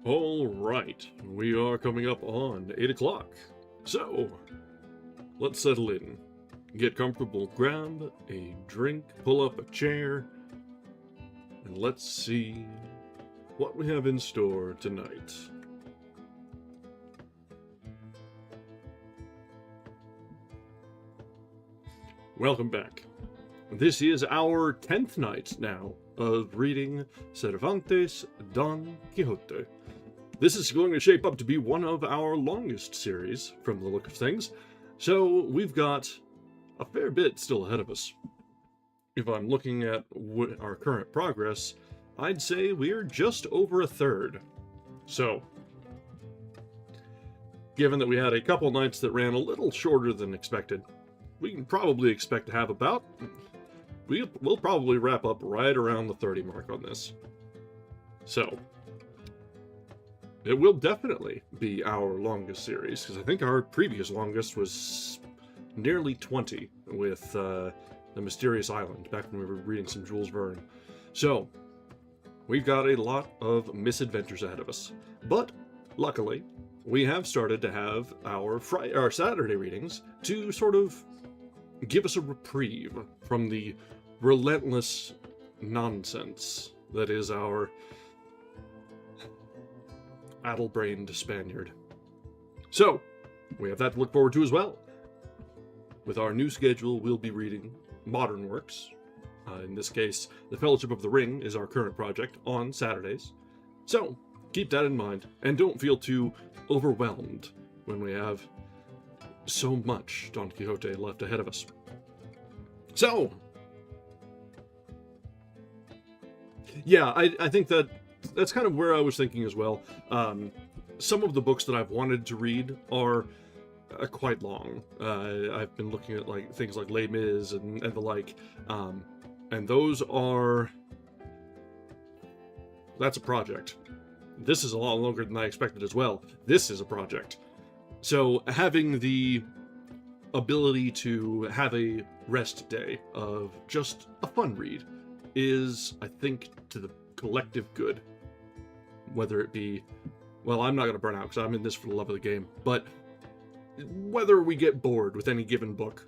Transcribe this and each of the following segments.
All right, we are coming up on 8 o'clock. So, let's settle in. Get comfortable, grab a drink, pull up a chair, and let's see what we have in store tonight. Welcome back. This is our 10th night now of reading Cervantes' Don Quixote. This is going to shape up to be one of our longest series, from the look of things, so we've got a fair bit still ahead of us. If I'm looking at our current progress, I'd say we're just over a third. So, given that we had a couple nights that ran a little shorter than expected, we can probably expect to have about... We'll probably wrap up right around the 30 mark on this. So, it will definitely be our longest series, because I think our previous longest was nearly 20 with The Mysterious Island, back when we were reading some Jules Verne. So, we've got a lot of misadventures ahead of us. But, luckily, we have started to have our Saturday readings to sort of give us a reprieve from the relentless nonsense that is our addle-brained Spaniard. So, we have that to look forward to as well. With our new schedule, we'll be reading modern works. In this case, The Fellowship of the Ring is our current project on Saturdays. So, keep that in mind, and don't feel too overwhelmed when we have so much Don Quixote left ahead of us. So, yeah, I think that's kind of where I was thinking as well. Some of the books that I've wanted to read are quite long. I've been looking at things like Les Mis and the like, and those are... That's a project. This is a lot longer than I expected as well. This is a project. So having the ability to have a rest day of just a fun read is, I think, to the collective good. Whether it be, well, I'm not going to burn out because I'm in this for the love of the game, but whether we get bored with any given book,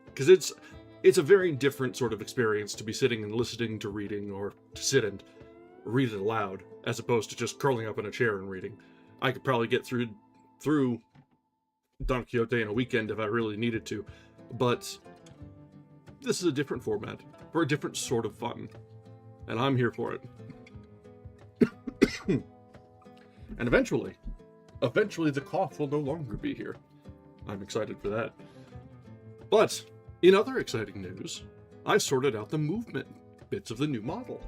because it's a very different sort of experience to be sitting and listening to reading, or to sit and read it aloud, as opposed to just curling up in a chair and reading. I could probably get through Don Quixote in a weekend if I really needed to, but this is a different format for a different sort of fun, and I'm here for it. And eventually the cough will no longer be here. I'm excited for that. But in other exciting news, I sorted out the movement bits of the new model.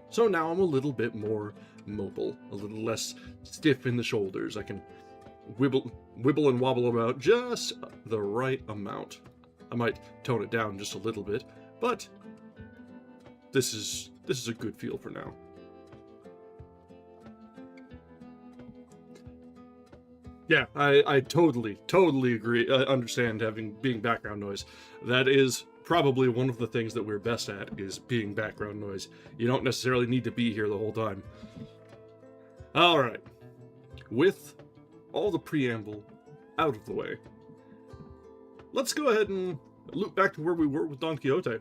So now I'm a little bit more mobile, a little less stiff in the shoulders. I can wibble and wobble about just the right amount. I might tone it down just a little bit, but this is a good feel for now. Yeah, I totally agree. Understand being background noise. That is probably one of the things that we're best at, is being background noise. You don't necessarily need to be here the whole time. All right, with all the preamble out of the way, let's go ahead and loop back to where we were with Don Quixote.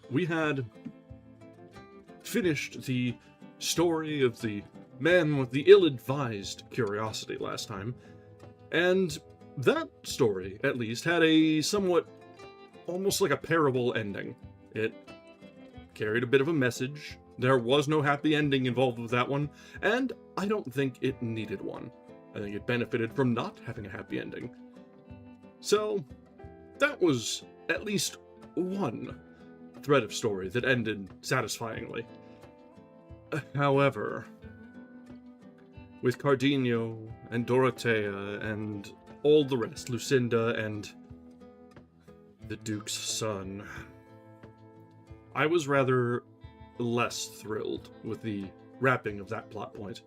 We had finished the story of the man with the ill-advised curiosity last time, and that story, at least, had a somewhat, almost like a parable ending. It carried a bit of a message. There was no happy ending involved with that one, and I don't think it needed one. I think it benefited from not having a happy ending. So, that was at least one thread of story that ended satisfyingly. However, with Cardenio and Dorothea and all the rest, Lucinda and the Duke's son, I was rather less thrilled with the wrapping of that plot point.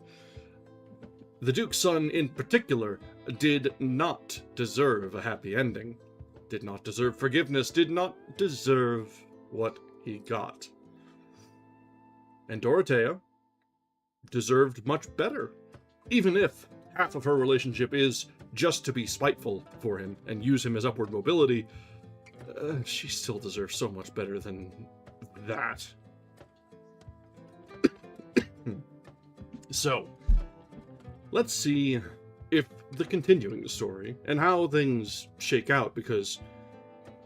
The Duke's son, in particular, did not deserve a happy ending, did not deserve forgiveness, did not deserve what he got. And Dorothea deserved much better. Even if half of her relationship is just to be spiteful for him and use him as upward mobility, she still deserves so much better than that. So, let's see if continuing the story and how things shake out, because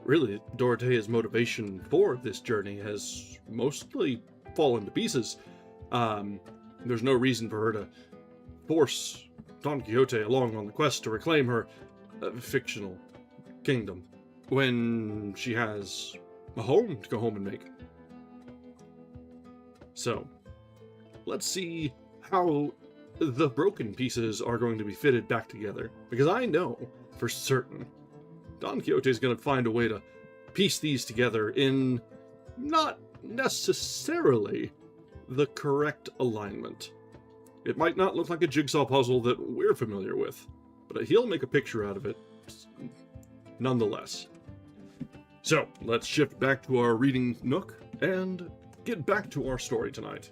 really Dorothea's motivation for this journey has mostly fallen to pieces. There's no reason for her to force Don Quixote along on the quest to reclaim her fictional kingdom when she has a home to go home and make. So, let's see how the broken pieces are going to be fitted back together, because I know for certain Don Quixote is going to find a way to piece these together in not necessarily the correct alignment. It might not look like a jigsaw puzzle that we're familiar with, but he'll make a picture out of it nonetheless. So, let's shift back to our reading nook and get back to our story tonight.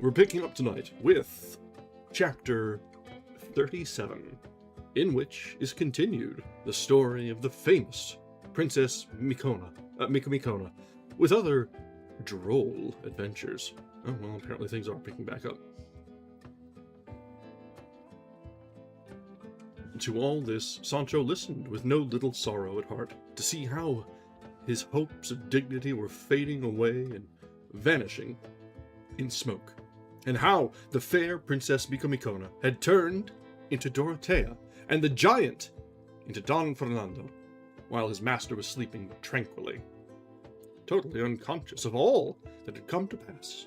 We're picking up tonight with chapter 37, in which is continued the story of the famous Princess Micomicona, with other droll adventures. Oh, well, apparently things are picking back up. To all this, Sancho listened with no little sorrow at heart, to see how his hopes of dignity were fading away and vanishing in smoke, and how the fair Princess Micomicona had turned into Dorothea, and the giant into Don Fernando, while his master was sleeping tranquilly, totally unconscious of all that had come to pass.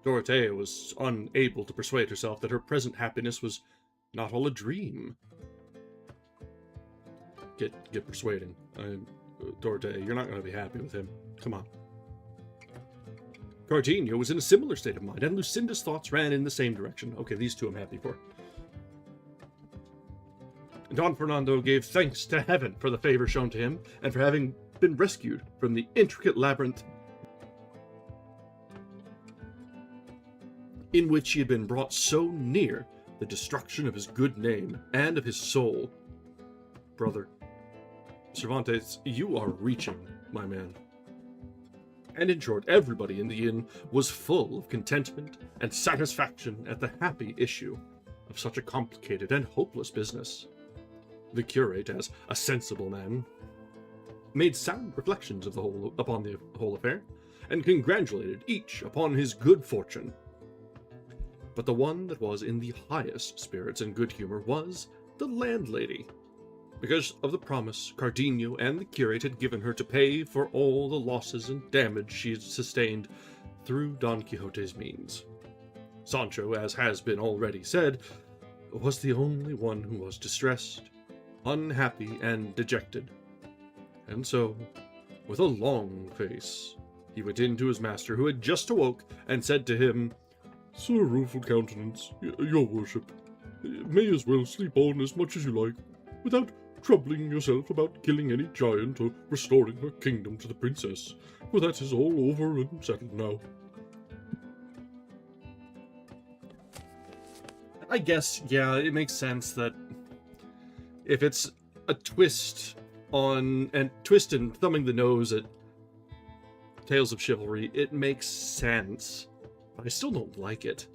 Dorothea was unable to persuade herself that her present happiness was not all a dream. Get persuading. Dorothea, you're not going to be happy with him. Come on. Cardenio was in a similar state of mind, and Lucinda's thoughts ran in the same direction. Okay, these two I'm happy for. Don Fernando gave thanks to heaven for the favor shown to him, and for having been rescued from the intricate labyrinth in which he had been brought so near the destruction of his good name and of his soul. Brother, Cervantes, you are reaching, my man. And in short, everybody in the inn was full of contentment and satisfaction at the happy issue of such a complicated and hopeless business. The curate, as a sensible man, made sound reflections upon the whole affair, and congratulated each upon his good fortune. But the one that was in the highest spirits and good humor was the landlady, because of the promise Cardenio and the curate had given her to pay for all the losses and damage she had sustained through Don Quixote's means. Sancho, as has been already said, was the only one who was distressed, unhappy, and dejected. And so, with a long face, he went in to his master, who had just awoke, and said to him, "Sir Rueful Countenance, your worship, may as well sleep on as much as you like, without troubling yourself about killing any giant or restoring her kingdom to the princess, for that is all over and settled now." I guess, yeah, it makes sense that if it's a twist and thumbing the nose at Tales of Chivalry, it makes sense. But I still don't like it.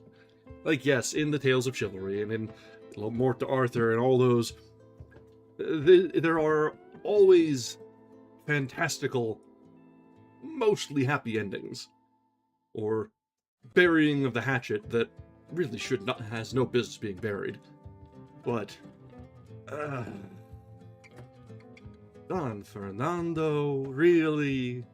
Like, yes, in the Tales of Chivalry and in Mort to Arthur and all those, there are always fantastical, mostly happy endings, or burying of the hatchet that really has no business being buried. But Don Fernando, really?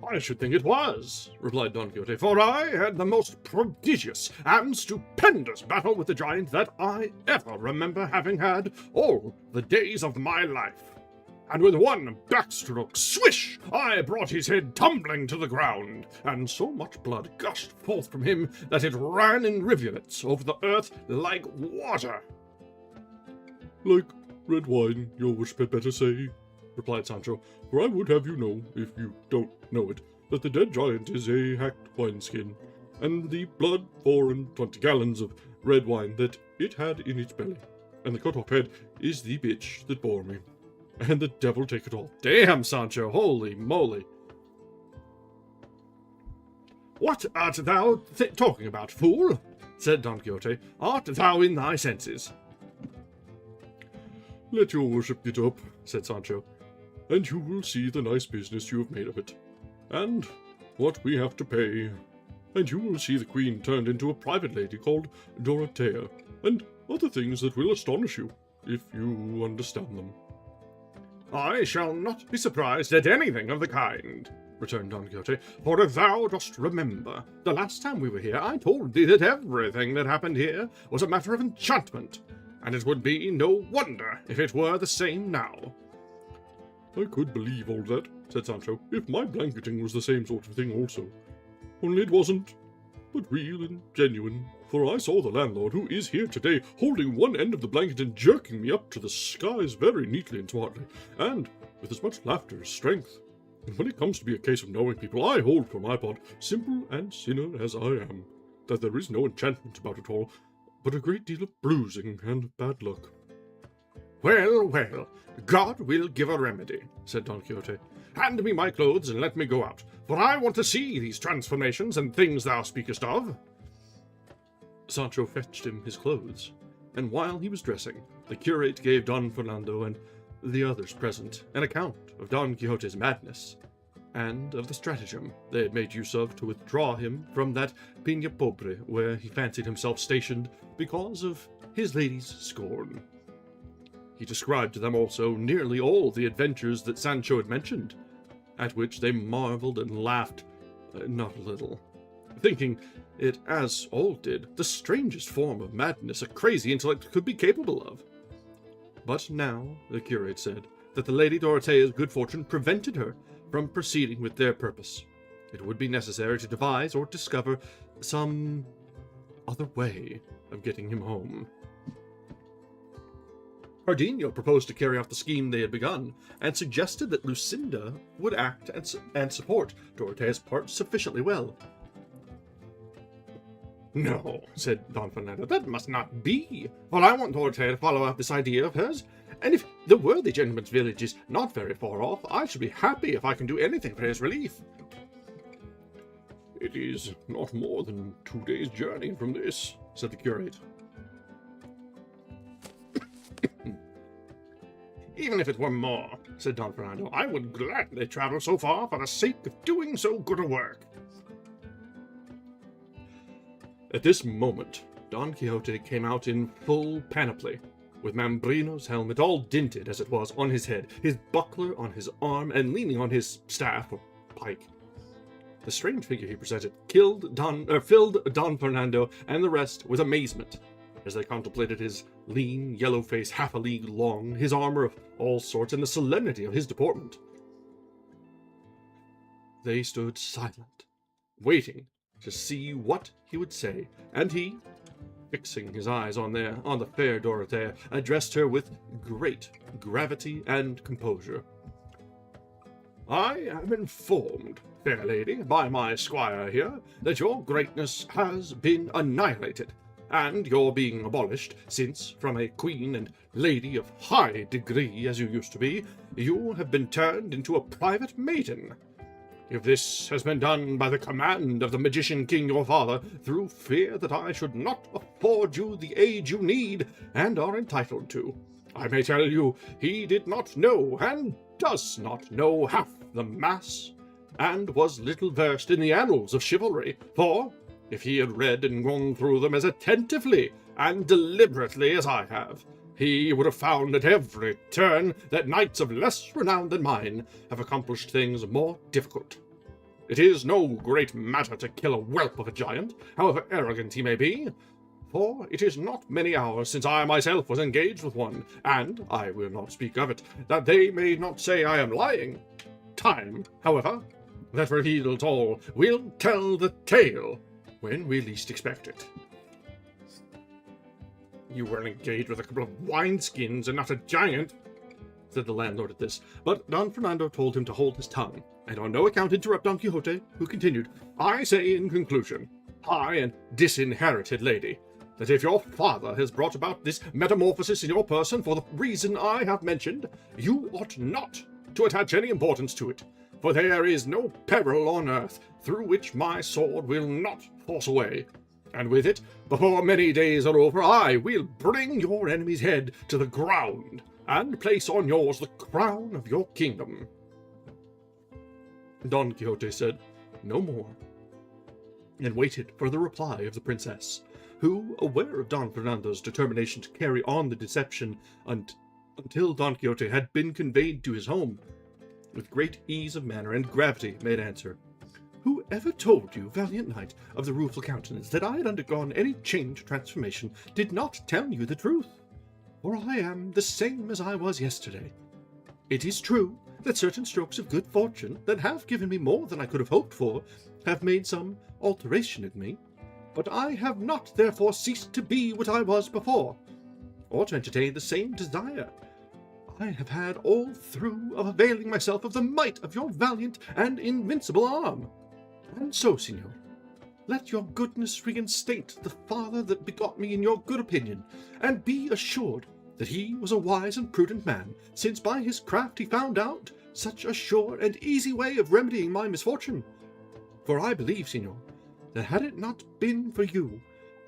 "I should think it was," replied Don Quixote, "for I had the most prodigious and stupendous battle with the giant that I ever remember having had all the days of my life. And with one backstroke, swish, I brought his head tumbling to the ground, and so much blood gushed forth from him that it ran in rivulets over the earth like water." "Like red wine, your worship had better say, replied Sancho, for I would have you know, if you don't know it, that the dead giant is a hacked wineskin, and the blood 24 gallons of red wine that it had in its belly, and the cut-off head is the bitch that bore me, and the devil take it all. Damn, Sancho, holy moly. What art thou talking about, fool? Said Don Quixote. Art thou in thy senses? Let your worship get up, said Sancho, and you will see the nice business you have made of it, and what we have to pay, and you will see the queen turned into a private lady called Dorothea, and other things that will astonish you, if you understand them. I shall not be surprised at anything of the kind, returned Don Quixote, for if thou dost remember, the last time we were here I told thee that everything that happened here was a matter of enchantment, and it would be no wonder if it were the same now. I could believe all that, said Sancho, if my blanketing was the same sort of thing also. Only it wasn't, but real and genuine, for I saw the landlord, who is here today, holding one end of the blanket and jerking me up to the skies very neatly and smartly, and with as much laughter as strength. And when it comes to be a case of knowing people, I hold for my part, simple and sinner as I am, that there is no enchantment about it all, but a great deal of bruising and bad luck. Well, well, God will give a remedy, said Don Quixote. Hand me my clothes and let me go out, for I want to see these transformations and things thou speakest of. Sancho fetched him his clothes, and while he was dressing, the curate gave Don Fernando and the others present an account of Don Quixote's madness, and of the stratagem they had made use of to withdraw him from that Peña Pobre where he fancied himself stationed because of his lady's scorn. He described to them also nearly all the adventures that Sancho had mentioned, at which they marveled and laughed not a little, thinking it, as all did, the strangest form of madness a crazy intellect could be capable of. But now, the curate said, that the Lady Dorothea's good fortune prevented her from proceeding with their purpose. It would be necessary to devise or discover some other way of getting him home. Cardenio proposed to carry out the scheme they had begun, and suggested that Lucinda would act and support Dorothea's part sufficiently well. No, said Don Fernando, that must not be, for I want Dorothea to follow out this idea of hers, and if the worthy gentleman's village is not very far off, I shall be happy if I can do anything for his relief. It is not more than 2 days' journey from this, said the curate. Even if it were more, said Don Fernando, I would gladly travel so far for the sake of doing so good a work. At this moment, Don Quixote came out in full panoply, with Mambrino's helmet all dinted as it was on his head, his buckler on his arm, and leaning on his staff or pike. The strange figure he presented filled Don Fernando and the rest with amazement, as they contemplated his lean, yellow face 1/2 league long, his armor of all sorts, and the solemnity of his deportment. They stood silent, waiting to see what he would say, and he, fixing his eyes on the fair Dorothea, addressed her with great gravity and composure. I am informed, fair lady, by my squire here, that your greatness has been annihilated, and your being abolished, since, from a queen and lady of high degree as you used to be, you have been turned into a private maiden. If this has been done by the command of the magician king your father, through fear that I should not afford you the aid you need and are entitled to, I may tell you he did not know and does not know half the mass, and was little versed in the annals of chivalry, for if he had read and gone through them as attentively and deliberately as I have, he would have found at every turn that knights of less renown than mine have accomplished things more difficult. It is no great matter to kill a whelp of a giant, however arrogant he may be, for it is not many hours since I myself was engaged with one, and I will not speak of it, that they may not say I am lying. Time, however, that reveals all, will tell the tale when we least expect it. You were engaged with a couple of wineskins and not a giant, said the landlord at this, but Don Fernando told him to hold his tongue, and on no account interrupt Don Quixote, who continued, I say in conclusion, high and disinherited lady, that if your father has brought about this metamorphosis in your person for the reason I have mentioned, you ought not to attach any importance to it, for there is no peril on earth through which my sword will not force away, and with it, before many days are over, I will bring your enemy's head to the ground, and place on yours the crown of your kingdom. Don Quixote said no more, and waited for the reply of the princess, who, aware of Don Fernando's determination to carry on the deception until Don Quixote had been conveyed to his home, with great ease of manner and gravity made answer, Who ever told you, valiant knight of the rueful countenance, that I had undergone any change or transformation did not tell you the truth? For I am the same as I was yesterday. It is true that certain strokes of good fortune that have given me more than I could have hoped for have made some alteration in me, but I have not therefore ceased to be what I was before, or to entertain the same desire I have had all through of availing myself of the might of your valiant and invincible arm. And so, Signor, let your goodness reinstate the father that begot me in your good opinion, and be assured that he was a wise and prudent man, since by his craft he found out such a sure and easy way of remedying my misfortune. For I believe, Signor, that had it not been for you,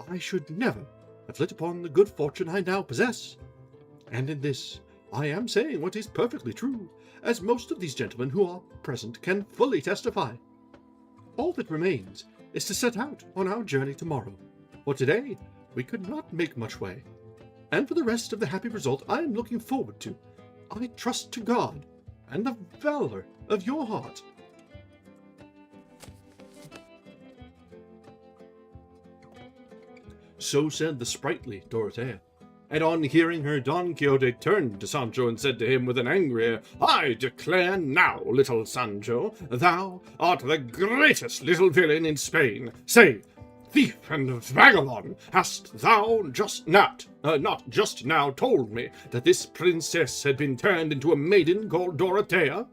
I should never have lit upon the good fortune I now possess. And in this I am saying what is perfectly true, as most of these gentlemen who are present can fully testify. All that remains is to set out on our journey tomorrow, for today we could not make much way, and for the rest of the happy result I am looking forward to, I trust to God and the valor of your heart. So said the sprightly Dorothea, and on hearing her, Don Quixote turned to Sancho and said to him with an angry air, I declare now, little Sancho, thou art the greatest little villain in Spain. Say, thief and vagabond, hast thou not just now told me that this princess had been turned into a maiden called Dorothea,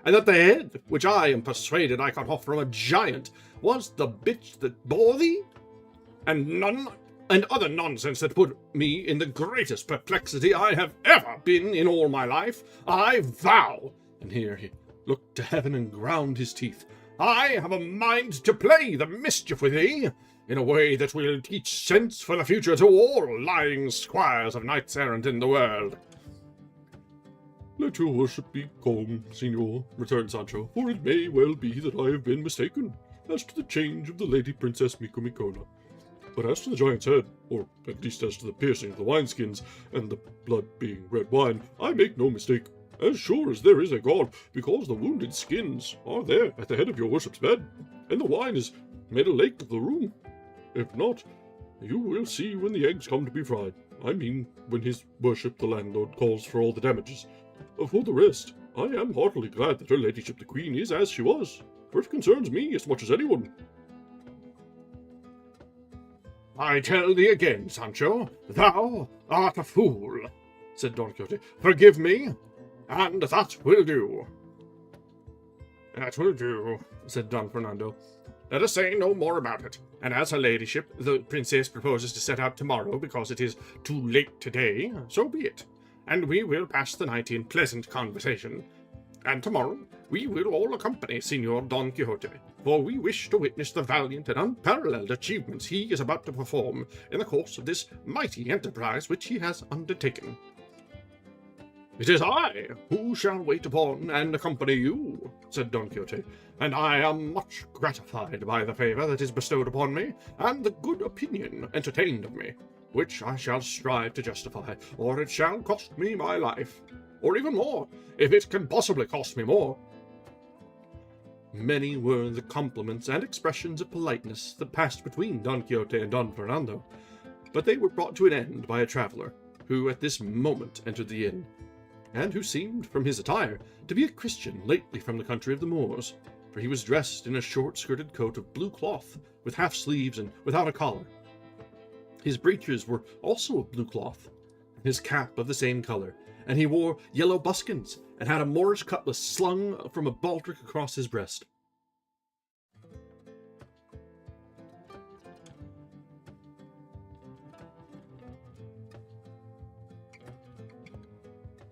and that the head, which I am persuaded I cut off from a giant, was the bitch that bore thee? And other nonsense that put me in the greatest perplexity I have ever been in all my life. I vow, and here he looked to heaven and ground his teeth, I have a mind to play the mischief with thee, in a way that will teach sense for the future to all lying squires of knights-errant in the world. Let your worship be calm, Signor, returned Sancho, for it may well be that I have been mistaken as to the change of the Lady Princess Micomicona. But as to the giant's head, or at least as to the piercing of the wineskins, and the blood being red wine, I make no mistake, as sure as there is a God, because the wounded skins are there at the head of your worship's bed, and the wine is made a lake of the room. If not, you will see when the eggs come to be fried. I mean, when his worship the landlord calls for all the damages. For the rest, I am heartily glad that her ladyship the queen is as she was, for it concerns me as much as anyone. I tell thee again, Sancho, thou art a fool, said Don Quixote. Forgive me, and that will do. That will do, said Don Fernando. Let us say no more about it, and as her ladyship, the princess, proposes to set out tomorrow because it is too late today, so be it, and we will pass the night in pleasant conversation. And tomorrow we will all accompany Signor Don Quixote, for we wish to witness the valiant and unparalleled achievements he is about to perform in the course of this mighty enterprise which he has undertaken. It is I who shall wait upon and accompany you, said Don Quixote, and I am much gratified by the favour that is bestowed upon me, and the good opinion entertained of me, which I shall strive to justify, or it shall cost me my life, or even more, if it can possibly cost me more. Many were the compliments and expressions of politeness that passed between Don Quixote and Don Fernando, but they were brought to an end by a traveller, who at this moment entered the inn, and who seemed, from his attire, to be a Christian lately from the country of the Moors, for he was dressed in a short-skirted coat of blue cloth, with half sleeves and without a collar. His breeches were also of blue cloth, his cap of the same colour, and he wore yellow buskins, and had a Moorish cutlass slung from a baldric across his breast.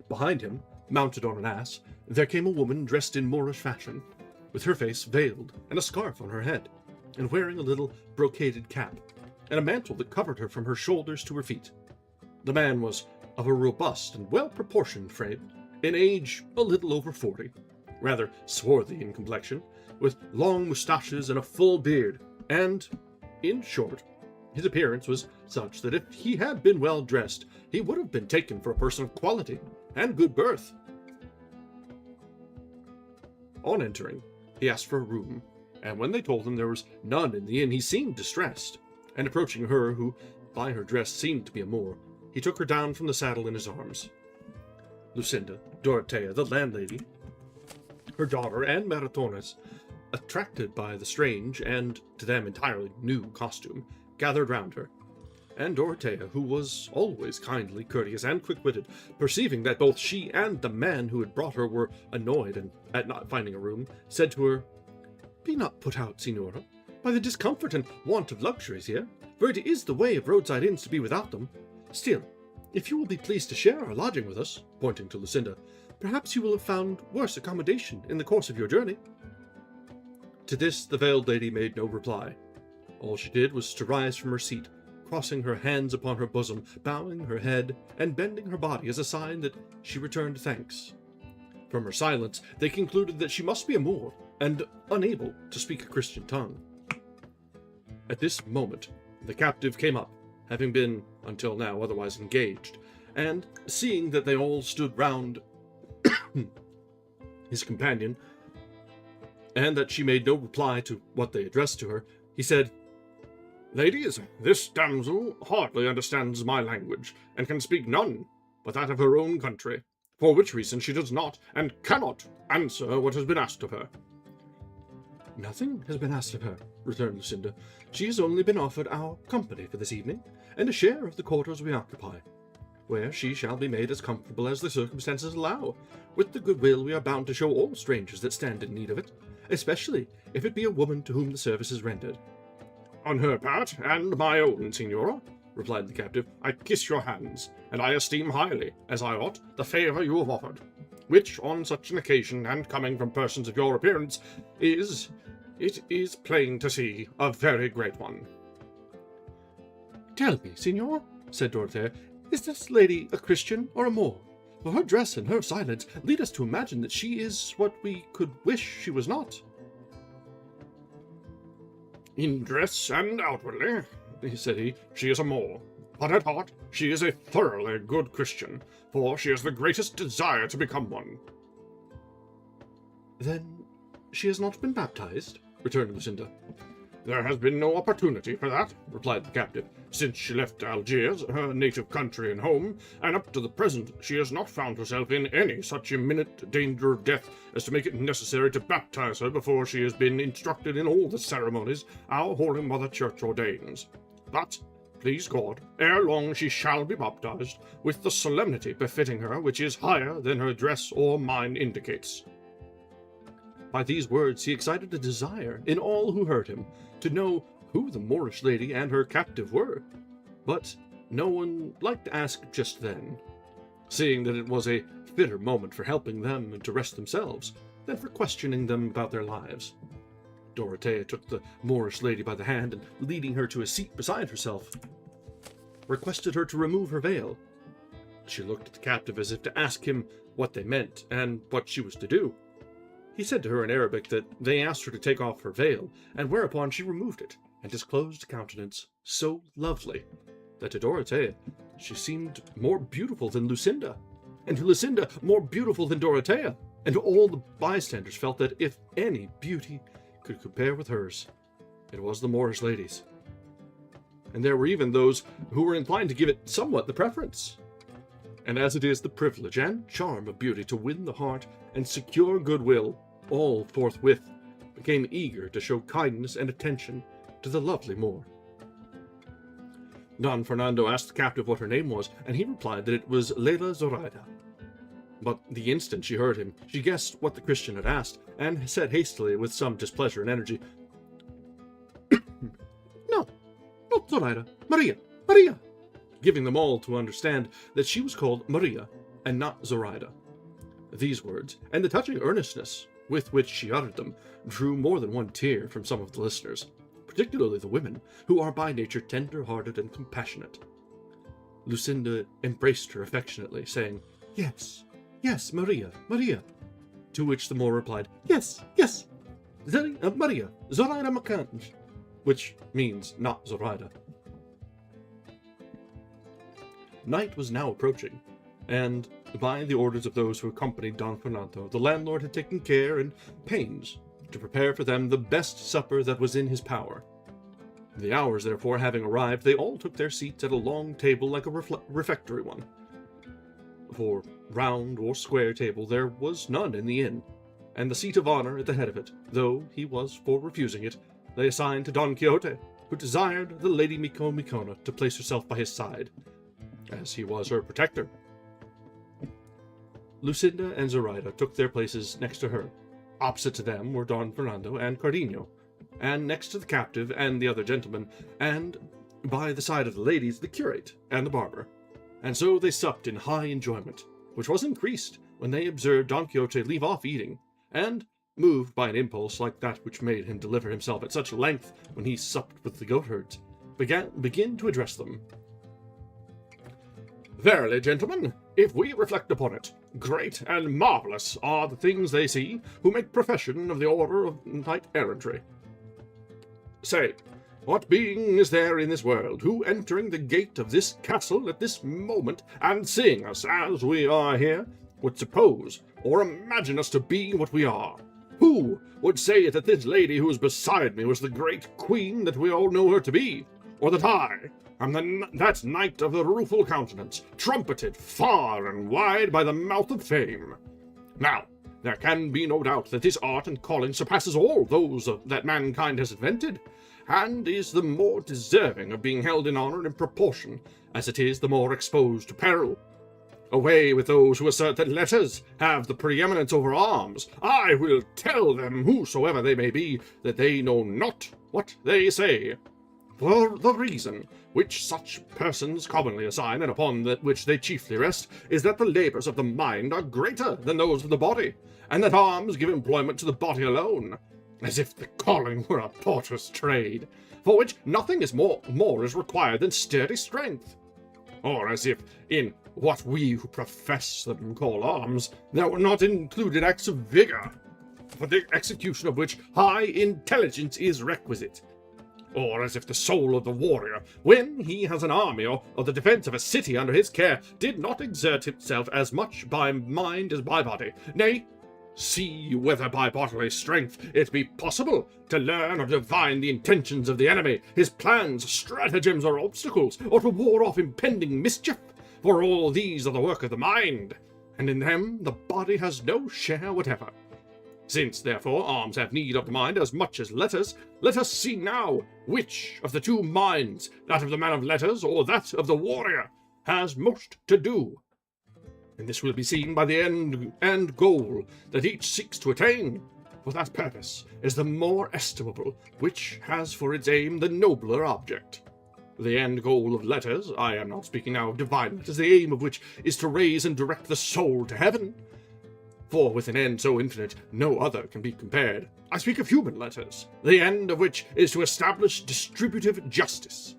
Behind him, mounted on an ass, there came a woman dressed in Moorish fashion, with her face veiled and a scarf on her head, and wearing a little brocaded cap, and a mantle that covered her from her shoulders to her feet. The man was of a robust and well-proportioned frame, in age a little over 40, rather swarthy in complexion, with long moustaches and a full beard, and, in short, his appearance was such that if he had been well dressed, he would have been taken for a person of quality and good birth. On entering, he asked for a room, and when they told him there was none in the inn, he seemed distressed, and approaching her, who by her dress seemed to be a Moor, he took her down from the saddle in his arms. Lucinda, Dorothea, the landlady, her daughter, and Maratones, attracted by the strange and, to them, entirely new costume, gathered round her, and Dorothea, who was always kindly, courteous, and quick-witted, perceiving that both she and the man who had brought her were annoyed at not finding a room, said to her, "Be not put out, Signora, by the discomfort and want of luxuries here, for it is the way of roadside inns to be without them. Still, if you will be pleased to share our lodging with us," pointing to Lucinda, "perhaps you will have found worse accommodation in the course of your journey." To this the veiled lady made no reply. All she did was to rise from her seat, crossing her hands upon her bosom, bowing her head, and bending her body as a sign that she returned thanks. From her silence, they concluded that she must be a Moor, and unable to speak a Christian tongue. At this moment, the captive came up, having been, until now, otherwise engaged, and, seeing that they all stood round his companion, and that she made no reply to what they addressed to her, he said, "Ladies, this damsel hardly understands my language, and can speak none but that of her own country, for which reason she does not, and cannot, answer what has been asked of her." "Nothing has been asked of her," returned Lucinda. "She has only been offered our company for this evening, and a share of the quarters we occupy, where she shall be made as comfortable as the circumstances allow, with the goodwill we are bound to show all strangers that stand in need of it, especially if it be a woman to whom the service is rendered." "On her part, and my own, Signora," replied the captive, "I kiss your hands, and I esteem highly, as I ought, the favour you have offered, which, on such an occasion, and coming from persons of your appearance, it is plain to see, a very great one." "Tell me, Signor," said Dorothea, "is this lady a Christian or a Moor? For her dress and her silence lead us to imagine that she is what we could wish she was not." "In dress and outwardly," said he, "she is a Moor, but at heart she is a thoroughly good Christian, for she has the greatest desire to become one." "Then she has not been baptized?" returned Lucinda. "There has been no opportunity for that," replied the captive, "since she left Algiers, her native country and home, and up to the present she has not found herself in any such imminent danger of death as to make it necessary to baptize her before she has been instructed in all the ceremonies our Holy Mother Church ordains. But, please God, ere long she shall be baptized, with the solemnity befitting her, which is higher than her dress or mine indicates." By these words he excited a desire in all who heard him to know who the Moorish lady and her captive were, but no one liked to ask just then, seeing that it was a fitter moment for helping them and to rest themselves than for questioning them about their lives. Dorothea took the Moorish lady by the hand, and leading her to a seat beside herself, requested her to remove her veil. She looked at the captive as if to ask him what they meant and what she was to do. He said to her in Arabic that they asked her to take off her veil, and whereupon she removed it, and disclosed a countenance so lovely that to Dorothea she seemed more beautiful than Lucinda, and to Lucinda more beautiful than Dorothea, and all the bystanders felt that if any beauty could compare with hers, it was the Moorish lady's. And there were even those who were inclined to give it somewhat the preference. And as it is the privilege and charm of beauty to win the heart and secure goodwill, all forthwith became eager to show kindness and attention to the lovely Moor. Don Fernando asked the captive what her name was, and he replied that it was Leila Zoraida. But the instant she heard him, she guessed what the Christian had asked, and said hastily, with some displeasure and energy, "No, not Zoraida. Maria, Maria," giving them all to understand that she was called Maria, and not Zoraida. These words, and the touching earnestness with which she uttered them, drew more than one tear from some of the listeners, particularly the women, who are by nature tender-hearted and compassionate. Lucinda embraced her affectionately, saying, "Yes, yes, Maria, Maria," to which the Moor replied, "Yes, yes, Maria, Zoraida Macanj," which means not Zoraida. Night was now approaching, and by the orders of those who accompanied Don Fernando, the landlord had taken care and pains to prepare for them the best supper that was in his power. The hours, therefore, having arrived, they all took their seats at a long table like a refectory one. For round or square table there was none in the inn, and the seat of honor at the head of it, though he was for refusing it, they assigned to Don Quixote, who desired the Lady Micomicona to place herself by his side, as he was her protector. Lucinda and Zoraida took their places next to her. Opposite to them were Don Fernando and Cardenio, and next to the captive and the other gentlemen, and by the side of the ladies, the curate and the barber. And so they supped in high enjoyment, which was increased when they observed Don Quixote leave off eating, and, moved by an impulse like that which made him deliver himself at such length when he supped with the goatherds, begin to address them. "Verily, gentlemen, if we reflect upon it, great and marvellous are the things they see who make profession of the order of knight-errantry. Say, what being is there in this world who, entering the gate of this castle at this moment, and seeing us as we are here, would suppose or imagine us to be what we are? Who would say that this lady who is beside me was the great queen that we all know her to be, or that I am that knight of the rueful countenance, trumpeted far and wide by the mouth of fame? Now, there can be no doubt that this art and calling surpasses all those that mankind has invented, and is the more deserving of being held in honor in proportion as it is the more exposed to peril. Away with those who assert that letters have the preeminence over arms. I will tell them, whosoever they may be, that they know not what they say. For the reason which such persons commonly assign, and upon that which they chiefly rest, is that the labours of the mind are greater than those of the body, and that arms give employment to the body alone, as if the calling were a porter's trade, for which nothing is more is required than sturdy strength, or as if in what we who profess them call arms, there were not included acts of vigour, for the execution of which high intelligence is requisite, or as if the soul of the warrior, when he has an army or the defence of a city under his care, did not exert himself as much by mind as by body. Nay, see whether by bodily strength it be possible to learn or divine the intentions of the enemy, his plans, stratagems, or obstacles, or to ward off impending mischief, for all these are the work of the mind, and in them the body has no share whatever. Since, therefore, arms have need of the mind as much as letters, let us see now which of the two minds, that of the man of letters or that of the warrior, has most to do. And this will be seen by the end goal that each seeks to attain, for that purpose is the more estimable which has for its aim the nobler object. The end goal of letters, I am not speaking now of divine letters, the aim of which is to raise and direct the soul to heaven, for with an end so infinite no other can be compared. I speak of human letters, the end of which is to establish distributive justice,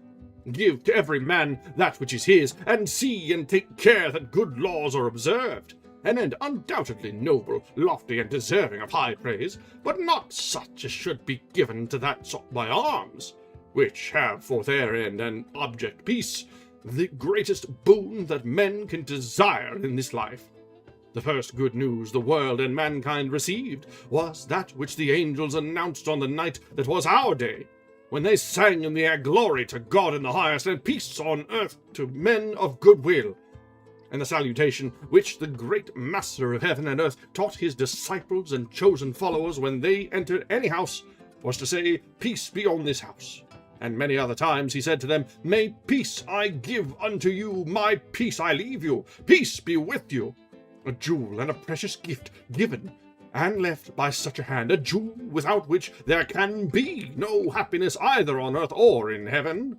give to every man that which is his, and see and take care that good laws are observed. An end undoubtedly noble, lofty, and deserving of high praise, but not such as should be given to that sought by arms, which have for their end and object peace, the greatest boon that men can desire in this life. The first good news the world and mankind received was that which the angels announced on the night that was our day, when they sang in the air, "Glory to God in the highest, and peace on earth to men of good will." And the salutation which the great Master of heaven and earth taught his disciples and chosen followers when they entered any house was to say, "Peace be on this house," And many other times he said to them, May peace I give unto you, my peace I leave you, peace be with you. A jewel and a precious gift given and left by such a hand, a jewel without which there can be no happiness either on earth or in heaven.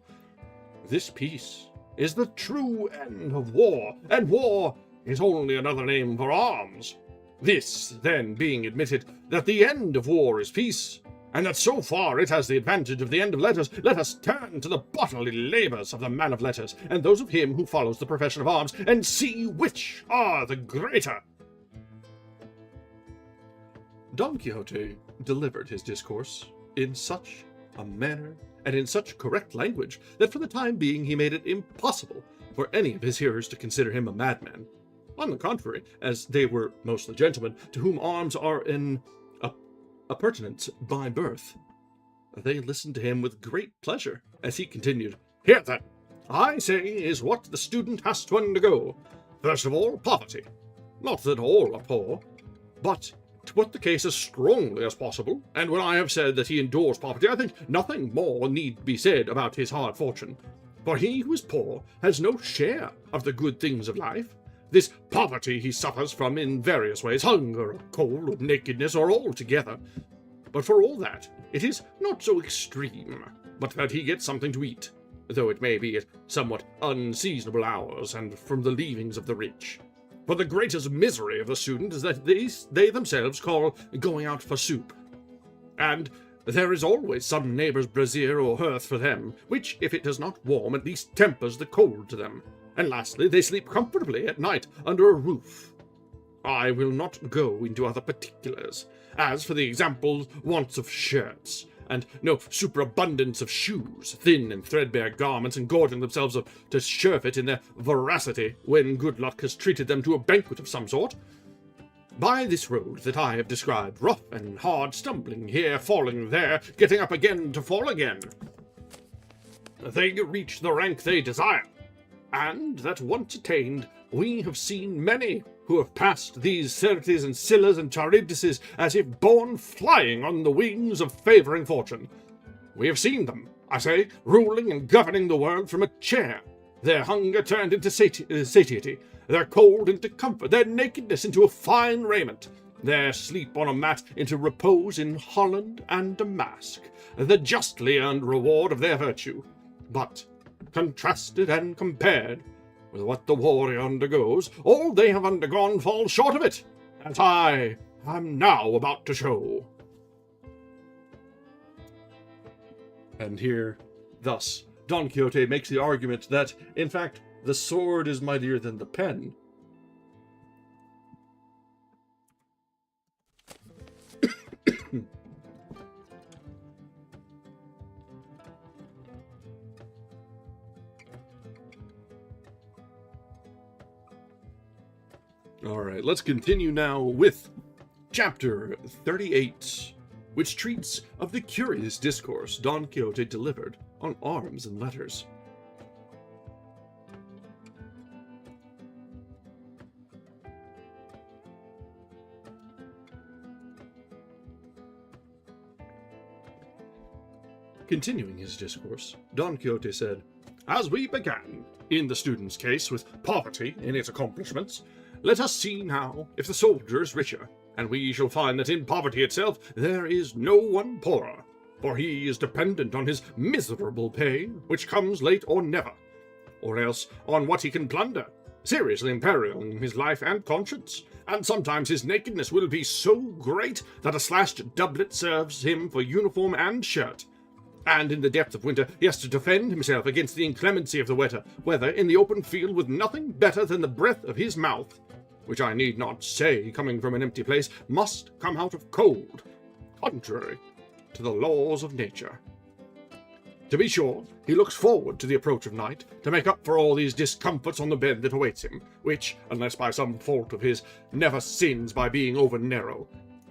This peace is the true end of war, and war is only another name for arms. This, then, being admitted, that the end of war is peace, and that so far it has the advantage of the end of letters, let us turn to the bodily labours of the man of letters, and those of him who follows the profession of arms, and see which are the greater. Don Quixote delivered his discourse in such a manner and in such correct language that for the time being he made it impossible for any of his hearers to consider him a madman. On the contrary, as they were mostly gentlemen, to whom arms are an appurtenance by birth, they listened to him with great pleasure as he continued, Here then, I say, is what the student has to undergo. First of all, poverty. Not that all are poor, but to put the case as strongly as possible, and when I have said that he endures poverty, I think nothing more need be said about his hard fortune. For he who is poor has no share of the good things of life. This poverty he suffers from in various ways, hunger, or cold, or nakedness, or all together. But for all that, it is not so extreme, but that he gets something to eat, though it may be at somewhat unseasonable hours, and from the leavings of the rich. For the greatest misery of the student is that they themselves call going out for soup. And there is always some neighbour's brazier or hearth for them, which, if it does not warm, at least tempers the cold to them. And lastly, they sleep comfortably at night under a roof. I will not go into other particulars. As for the examples, wants of shirts, and no superabundance of shoes, thin and threadbare garments, and gorging themselves to surfeit in their voracity when good luck has treated them to a banquet of some sort. By this road that I have described, rough and hard, stumbling here, falling there, getting up again to fall again, they reach the rank they desire. And that once attained, we have seen many who have passed these Certes and Scyllas and Charybdises as if borne flying on the wings of favouring fortune. We have seen them, I say, ruling and governing the world from a chair, their hunger turned into satiety, their cold into comfort, their nakedness into a fine raiment, their sleep on a mat into repose in Holland and Damask, the justly earned reward of their virtue. But contrasted and compared with what the warrior undergoes, all they have undergone falls short of it, as I am now about to show. And here, thus, Don Quixote makes the argument that, in fact, the sword is mightier than the pen. All right, let's continue now with Chapter 38, which treats of the curious discourse Don Quixote delivered on arms and letters. Continuing his discourse, Don Quixote said, As we began, in the student's case, with poverty in its accomplishments, let us see now if the soldier is richer, and we shall find that in poverty itself there is no one poorer, for he is dependent on his miserable pay, which comes late or never, or else on what he can plunder, seriously imperiling his life and conscience, and sometimes his nakedness will be so great that a slashed doublet serves him for uniform and shirt, and in the depth of winter he has to defend himself against the inclemency of the weather in the open field with nothing better than the breath of his mouth, which I need not say, coming from an empty place, must come out of cold, contrary to the laws of nature. To be sure, he looks forward to the approach of night, to make up for all these discomforts on the bed that awaits him, which, unless by some fault of his, never sins by being over-narrow,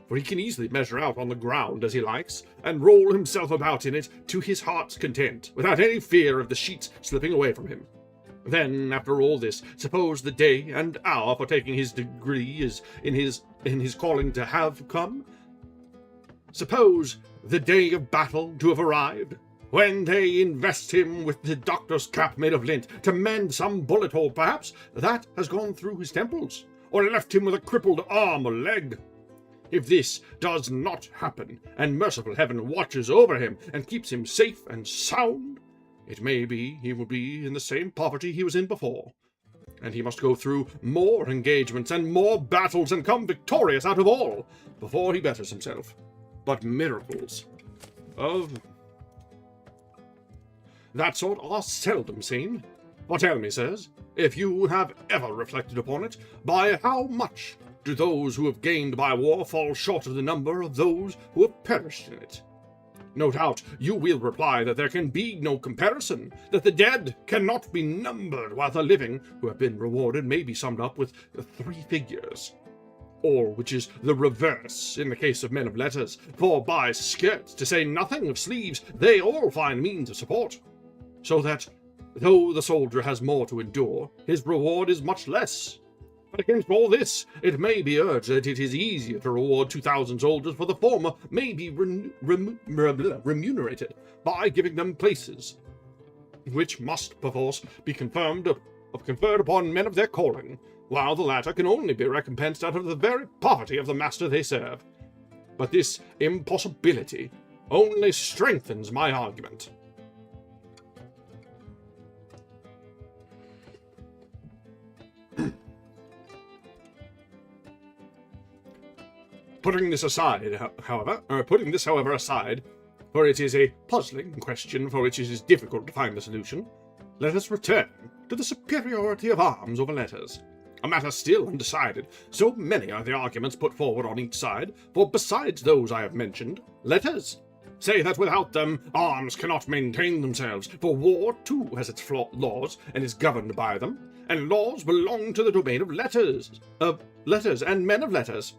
for he can easily measure out on the ground as he likes, and roll himself about in it to his heart's content, without any fear of the sheets slipping away from him. Then, after all this, suppose the day and hour for taking his degree is in his calling to have come? Suppose the day of battle to have arrived, when they invest him with the doctor's cap made of lint to mend some bullet hole, perhaps, that has gone through his temples, or left him with a crippled arm or leg. If this does not happen, and merciful heaven watches over him and keeps him safe and sound, it may be he will be in the same poverty he was in before, and he must go through more engagements and more battles and come victorious out of all before he betters himself. But miracles of that sort are seldom seen. For tell me, sirs, if you have ever reflected upon it, by how much do those who have gained by war fall short of the number of those who have perished in it? No doubt you will reply that there can be no comparison, that the dead cannot be numbered, while the living who have been rewarded may be summed up with 3 figures. Or, which is the reverse in the case of men of letters, for by skirts, to say nothing of sleeves, they all find means of support. So that, though the soldier has more to endure, his reward is much less. But against all this, it may be urged that it is easier to reward 2,000 soldiers, for the former may be remunerated by giving them places, which must perforce be conferred upon men of their calling, while the latter can only be recompensed out of the very poverty of the master they serve. But this impossibility only strengthens my argument. Putting this, however, aside, for it is a puzzling question for which it is difficult to find a solution, let us return to the superiority of arms over letters. A matter still undecided, so many are the arguments put forward on each side, for besides those I have mentioned, letters say that without them arms cannot maintain themselves, for war too has its laws and is governed by them, and laws belong to the domain of letters and men of letters.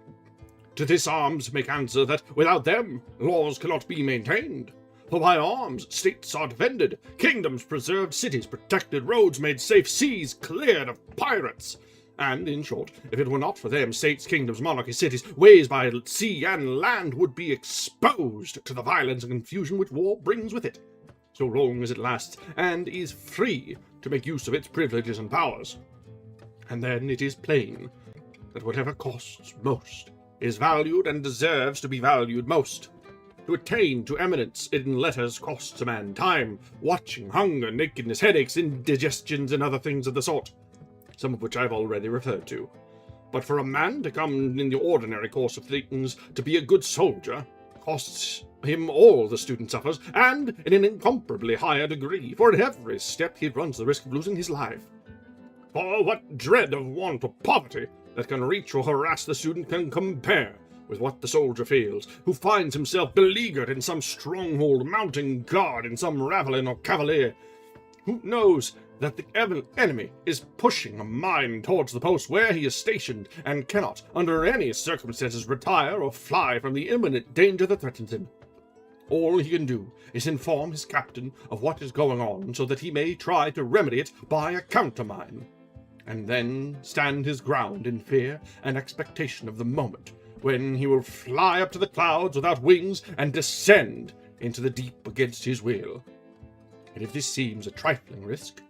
To this arms make answer that without them laws cannot be maintained. For by arms states are defended, kingdoms preserved, cities protected, roads made safe, seas cleared of pirates. And, in short, if it were not for them, states, kingdoms, monarchies, cities, ways by sea and land would be exposed to the violence and confusion which war brings with it, so long as it lasts, and is free to make use of its privileges and powers. And then it is plain that whatever costs most is valued and deserves to be valued most. To attain to eminence in letters costs a man time, watching, hunger, nakedness, headaches, indigestions, and other things of the sort, some of which I have already referred to. But for a man to come in the ordinary course of things to be a good soldier costs him all the student suffers, and in an incomparably higher degree, for at every step he runs the risk of losing his life. For what dread of want or poverty that can reach or harass the student can compare with what the soldier feels, who finds himself beleaguered in some stronghold, mounting guard in some ravelin or cavalier, who knows that the enemy is pushing a mine towards the post where he is stationed, and cannot, under any circumstances, retire or fly from the imminent danger that threatens him. All he can do is inform his captain of what is going on, so that he may try to remedy it by a countermine, and then stand his ground in fear and expectation of the moment when he will fly up to the clouds without wings and descend into the deep against his will. And if this seems a trifling risk,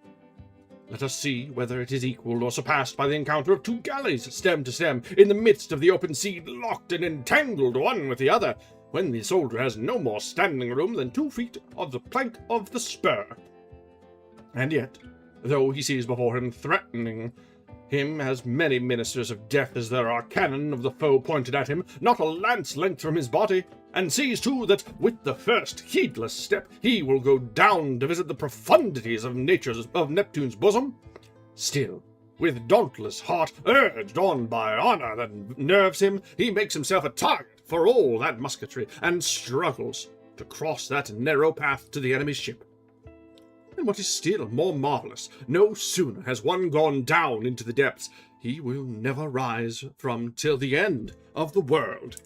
let us see whether it is equalled or surpassed by the encounter of 2 galleys, stem to stem, in the midst of the open sea, locked and entangled one with the other, when the soldier has no more standing room than 2 feet of the plank of the spur. And yet, though he sees before him threatening him as many ministers of death as there are cannon of the foe pointed at him, not a lance length from his body, and sees too that with the first heedless step he will go down to visit the profundities of Neptune's bosom, still, with dauntless heart, urged on by honor that nerves him, he makes himself a target for all that musketry, and struggles to cross that narrow path to the enemy's ship. And what is still more marvelous, no sooner has one gone down into the depths, he will never rise from till the end of the world.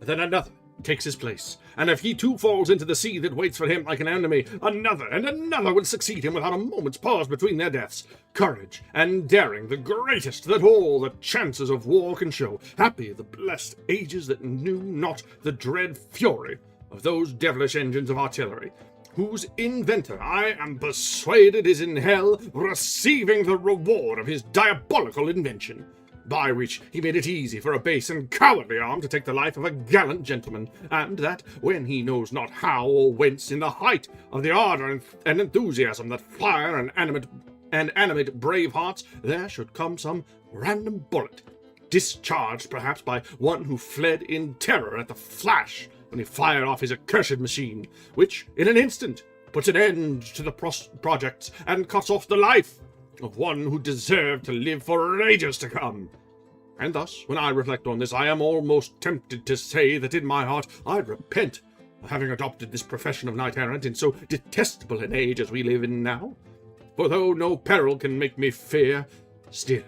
Then another takes his place, and if he too falls into the sea that waits for him like an enemy, another and another will succeed him without a moment's pause between their deaths. Courage and daring, the greatest that all the chances of war can show. Happy the blessed ages that knew not the dread fury of those devilish engines of artillery, whose inventor I am persuaded is in hell, receiving the reward of his diabolical invention, by which he made it easy for a base and cowardly arm to take the life of a gallant gentleman, and that, when he knows not how or whence, in the height of the ardour and enthusiasm that fire and animate brave hearts, there should come some random bullet, discharged perhaps by one who fled in terror at the flash when he fired off his accursed machine, which, in an instant, puts an end to the projects and cuts off the life of one who deserved to live for ages to come. And thus, when I reflect on this, I am almost tempted to say that in my heart I repent of having adopted this profession of knight-errant in so detestable an age as we live in now. For though no peril can make me fear, still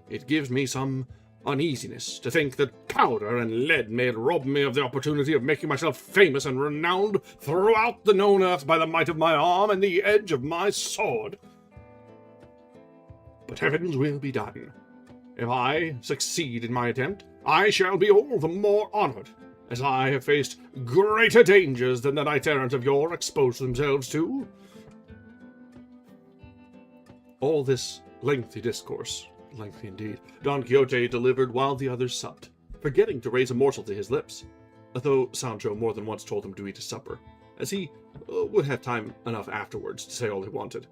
it gives me some uneasiness to think that powder and lead may rob me of the opportunity of making myself famous and renowned throughout the known earth by the might of my arm and the edge of my sword. But heaven's will be done. If I succeed in my attempt, I shall be all the more honoured, as I have faced greater dangers than the knight-errant of yore exposed themselves to. All this lengthy discourse, lengthy indeed, Don Quixote delivered while the others supped, forgetting to raise a morsel to his lips, though Sancho more than once told him to eat his supper, as he would have time enough afterwards to say all he wanted.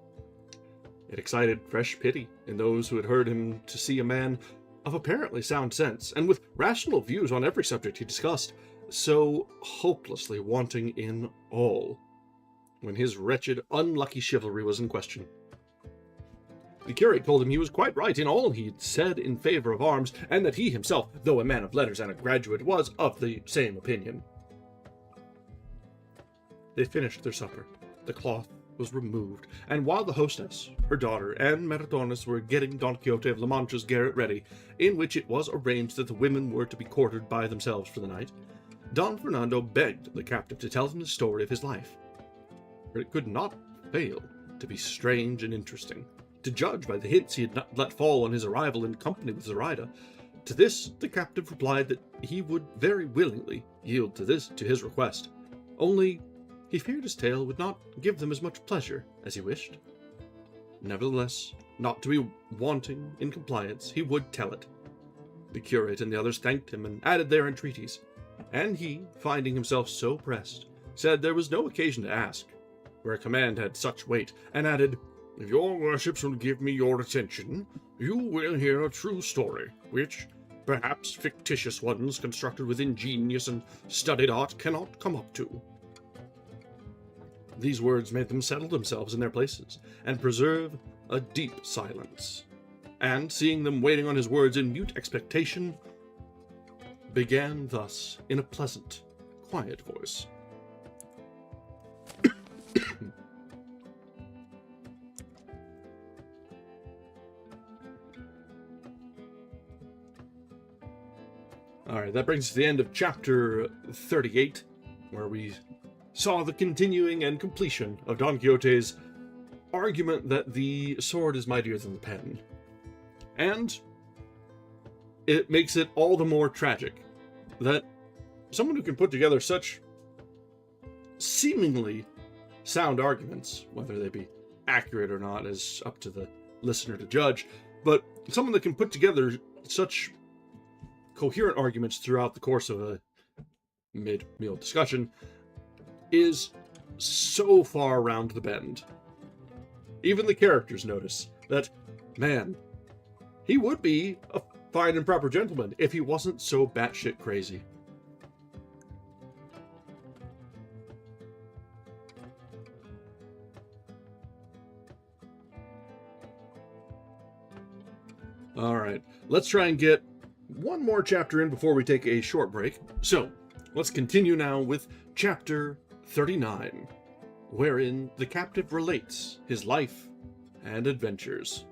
It excited fresh pity in those who had heard him to see a man of apparently sound sense, and with rational views on every subject he discussed, so hopelessly wanting in all, when his wretched, unlucky chivalry was in question. The curate told him he was quite right in all he had said in favour of arms, and that he himself, though a man of letters and a graduate, was of the same opinion. They finished their supper. The cloth was removed, and while the hostess, her daughter, and Maritornes were getting Don Quixote of La Mancha's garret ready, in which it was arranged that the women were to be quartered by themselves for the night, Don Fernando begged the captive to tell him the story of his life, for it could not fail to be strange and interesting, to judge by the hints he had not let fall on his arrival in company with Zoraida. To this the captive replied that he would very willingly yield to his request, only he feared his tale would not give them as much pleasure as he wished. Nevertheless, not to be wanting in compliance, he would tell it. The curate and the others thanked him and added their entreaties, and he, finding himself so pressed, said there was no occasion to ask, where a command had such weight, and added, "If your worships will give me your attention, you will hear a true story, which, perhaps fictitious ones constructed with ingenious and studied art cannot come up to." These words made them settle themselves in their places, and preserve a deep silence, and, seeing them waiting on his words in mute expectation, began thus in a pleasant, quiet voice. Alright, that brings us to the end of chapter 38, where we saw the continuing and completion of Don Quixote's argument that the sword is mightier than the pen. And it makes it all the more tragic that someone who can put together such seemingly sound arguments, whether they be accurate or not is up to the listener to judge, but someone that can put together such coherent arguments throughout the course of a mid-meal discussion is so far around the bend. Even the characters notice that, man, he would be a fine and proper gentleman if he wasn't so batshit crazy. Alright, let's try and get one more chapter in before we take a short break. So, let's continue now with chapter 39, wherein the captive relates his life and adventures.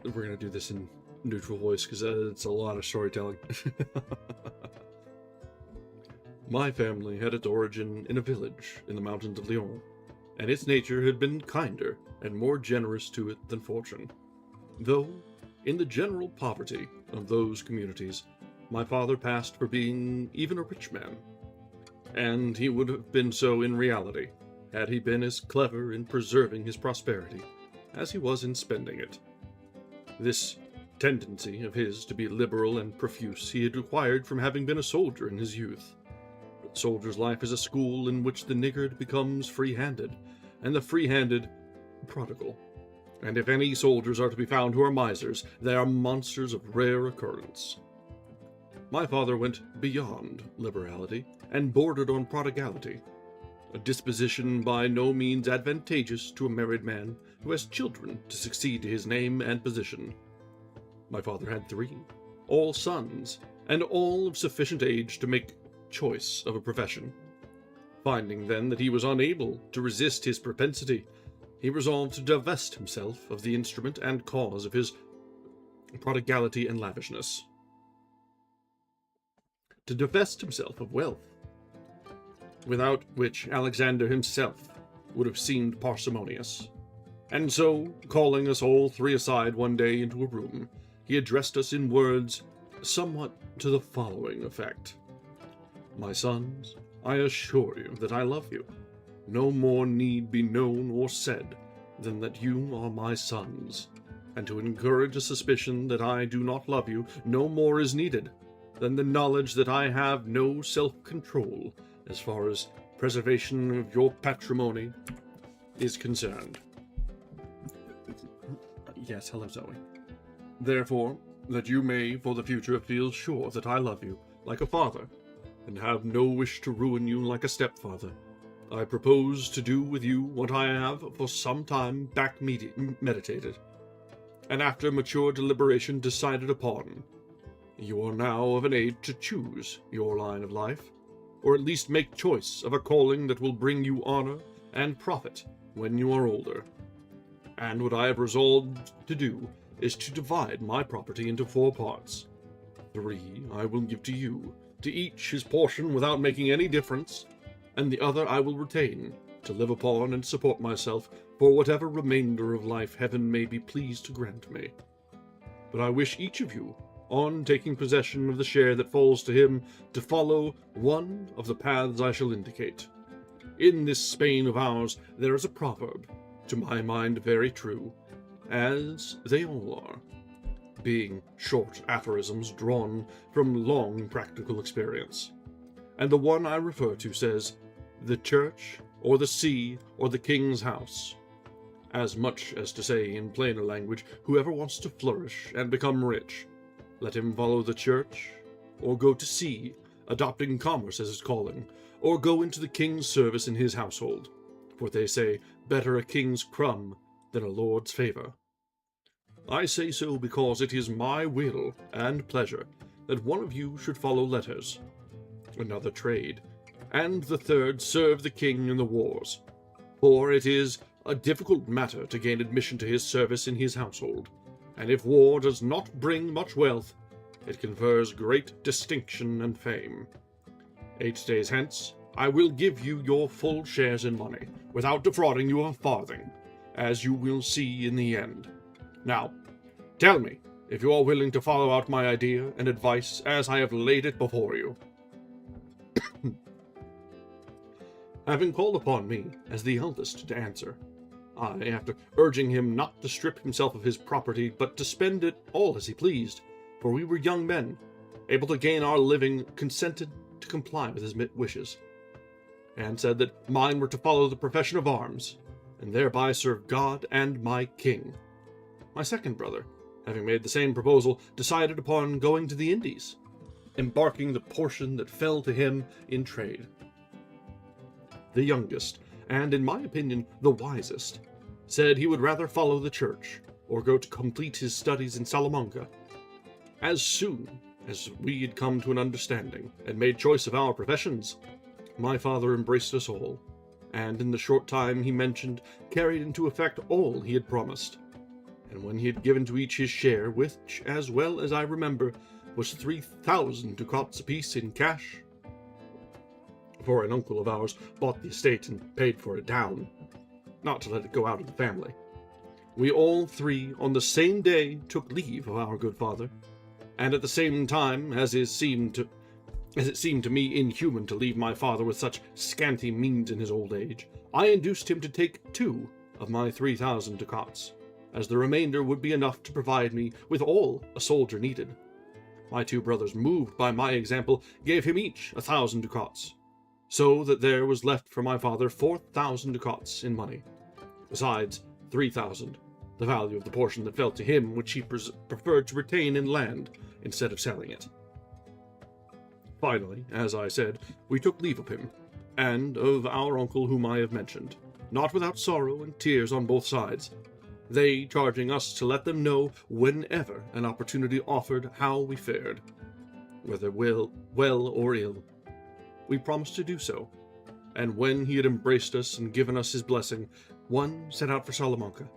We're going to do this in neutral voice because it's a lot of storytelling. My family had its origin in a village in the mountains of Lyon, and its nature had been kinder and more generous to it than fortune. Though, in the general poverty of those communities, my father passed for being even a rich man, and he would have been so in reality, had he been as clever in preserving his prosperity as he was in spending it. This tendency of his to be liberal and profuse he had acquired from having been a soldier in his youth. A soldier's life is a school in which the niggard becomes free-handed, and the free-handed prodigal. And if any soldiers are to be found who are misers, they are monsters of rare occurrence. My father went beyond liberality and bordered on prodigality, a disposition by no means advantageous to a married man who has children to succeed to his name and position. My father had 3, all sons, and all of sufficient age to make choice of a profession. Finding then that he was unable to resist his propensity, he resolved to divest himself of the instrument and cause of his prodigality and lavishness. To divest himself of wealth, without which Alexander himself would have seemed parsimonious. And so, calling us all 3 aside one day into a room, he addressed us in words somewhat to the following effect. My sons, I assure you that I love you. No more need be known or said than that you are my sons, and to encourage a suspicion that I do not love you, no more is needed than the knowledge that I have no self-control as far as preservation of your patrimony is concerned. Yes, hello, Zoe. Therefore, that you may for the future feel sure that I love you like a father, and have no wish to ruin you like a stepfather, I propose to do with you what I have for some time back meditated, and after mature deliberation decided upon. You are now of an age to choose your line of life, or at least make choice of a calling that will bring you honor and profit when you are older. And what I have resolved to do is to divide my property into 4 parts. 3 I will give to you, to each his portion without making any difference, and the other I will retain, to live upon and support myself for whatever remainder of life heaven may be pleased to grant me. But I wish each of you, on taking possession of the share that falls to him, to follow one of the paths I shall indicate. In this Spain of ours there is a proverb, to my mind very true, as they all are, being short aphorisms drawn from long practical experience. And the one I refer to says, the church, or the sea, or the king's house, as much as to say in plainer language, whoever wants to flourish and become rich, let him follow the church, or go to sea, adopting commerce as his calling, or go into the king's service in his household. For they say, better a king's crumb than a lord's favor. I say so because it is my will and pleasure that one of you should follow letters, another trade, and the third serve the king in the wars. For it is a difficult matter to gain admission to his service in his household, and if war does not bring much wealth, it confers great distinction and fame. 8 days hence, I will give you your full shares in money, without defrauding you of a farthing, as you will see in the end. Now, tell me if you are willing to follow out my idea and advice as I have laid it before you. Having called upon me as the eldest to answer, I, after urging him not to strip himself of his property, but to spend it all as he pleased, for we were young men, able to gain our living, consented to comply with his wishes, and said that mine were to follow the profession of arms, and thereby serve God and my king. My second brother, having made the same proposal, decided upon going to the Indies, embarking the portion that fell to him in trade. The youngest, and in my opinion the wisest, said he would rather follow the church, or go to complete his studies in Salamanca. As soon as we had come to an understanding, and made choice of our professions, my father embraced us all, and in the short time he mentioned, carried into effect all he had promised. And when he had given to each his share, which, as well as I remember, was 3,000 ducats apiece in cash, for an uncle of ours bought the estate and paid for it down, not to let it go out of the family. We all three on the same day took leave of our good father, and at the same time, as it seemed to me inhuman to leave my father with such scanty means in his old age, I induced him to take 2 of my 3,000 ducats, as the remainder would be enough to provide me with all a soldier needed. My 2 brothers, moved by my example, gave him each 1,000 ducats, so that there was left for my father 4,000 ducats in money, besides 3,000, the value of the portion that fell to him, which he preferred to retain in land instead of selling it. Finally, as I said, we took leave of him, and of our uncle whom I have mentioned, not without sorrow and tears on both sides, they charging us to let them know whenever an opportunity offered how we fared, whether well or ill. We promised to do so, and when he had embraced us and given us his blessing, one set out for Salamanca,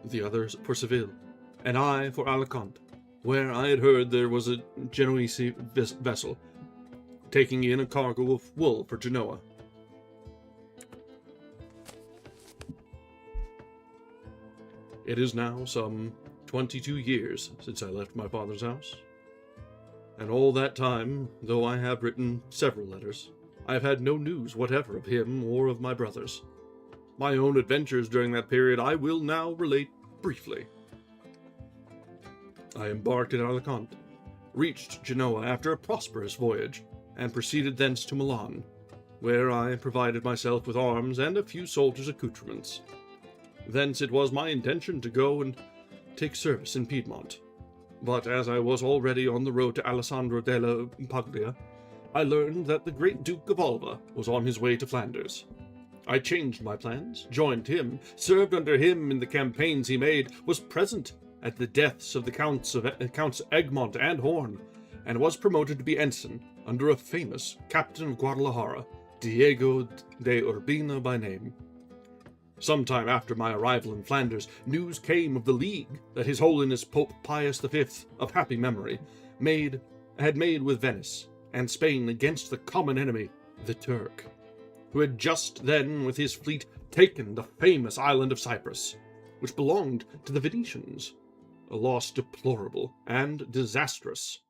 the others for Seville, and I for Alicante, where I had heard there was a Genoese vessel, taking in a cargo of wool for Genoa. It is now some 22 years since I left my father's house, and all that time, though I have written several letters, I have had no news whatever of him or of my brothers. My own adventures during that period I will now relate briefly. I embarked at Alicante, reached Genoa after a prosperous voyage, and proceeded thence to Milan, where I provided myself with arms and a few soldiers' accoutrements. Thence it was my intention to go and take service in Piedmont, but as I was already on the road to Alessandro della Paglia, I learned that the great Duke of Alva was on his way to Flanders. I changed my plans, joined him, served under him in the campaigns he made, was present at the deaths of the Counts Egmont and Horn, and was promoted to be ensign under a famous captain of Guadalajara, Diego de Urbina by name. Sometime after my arrival in Flanders, news came of the league that His Holiness Pope Pius V, of happy memory, had made with Venice and Spain against the common enemy, the Turk, who had just then with his fleet taken the famous island of Cyprus, which belonged to the Venetians, a loss deplorable and disastrous.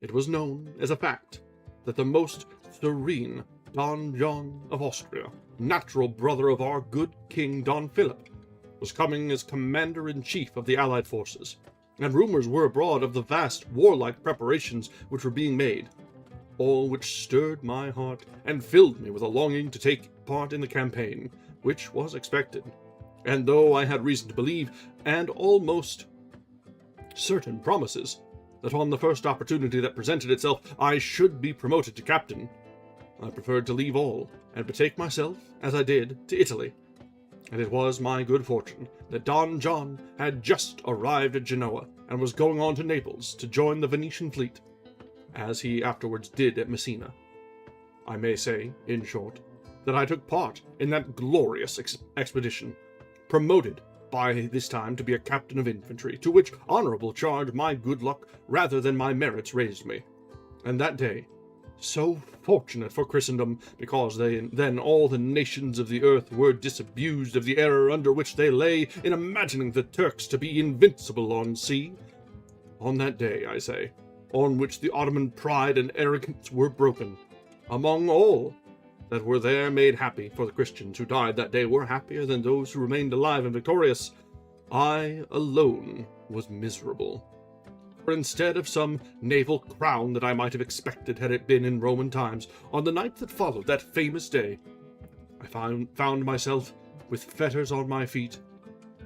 It was known as a fact that the most serene Don John of Austria, natural brother of our good King Don Philip, was coming as commander-in-chief of the allied forces, and rumors were abroad of the vast warlike preparations which were being made, all which stirred my heart and filled me with a longing to take part in the campaign, which was expected, and though I had reason to believe, and almost certain promises, that on the first opportunity that presented itself I should be promoted to captain, I preferred to leave all, and betake myself, as I did, to Italy. And it was my good fortune that Don John had just arrived at Genoa, and was going on to Naples to join the Venetian fleet, as he afterwards did at Messina. I may say, in short, that I took part in that glorious expedition, promoted by this time to be a captain of infantry, to which honorable charge my good luck rather than my merits raised me. And that day, so fortunate for Christendom, because then all the nations of the earth were disabused of the error under which they lay in imagining the Turks to be invincible on sea. On that day, I say, on which the Ottoman pride and arrogance were broken, among all that were there made happy, for the Christians who died that day were happier than those who remained alive and victorious, I alone was miserable. For instead of some naval crown that I might have expected had it been in Roman times, on the night that followed that famous day, I found myself with fetters on my feet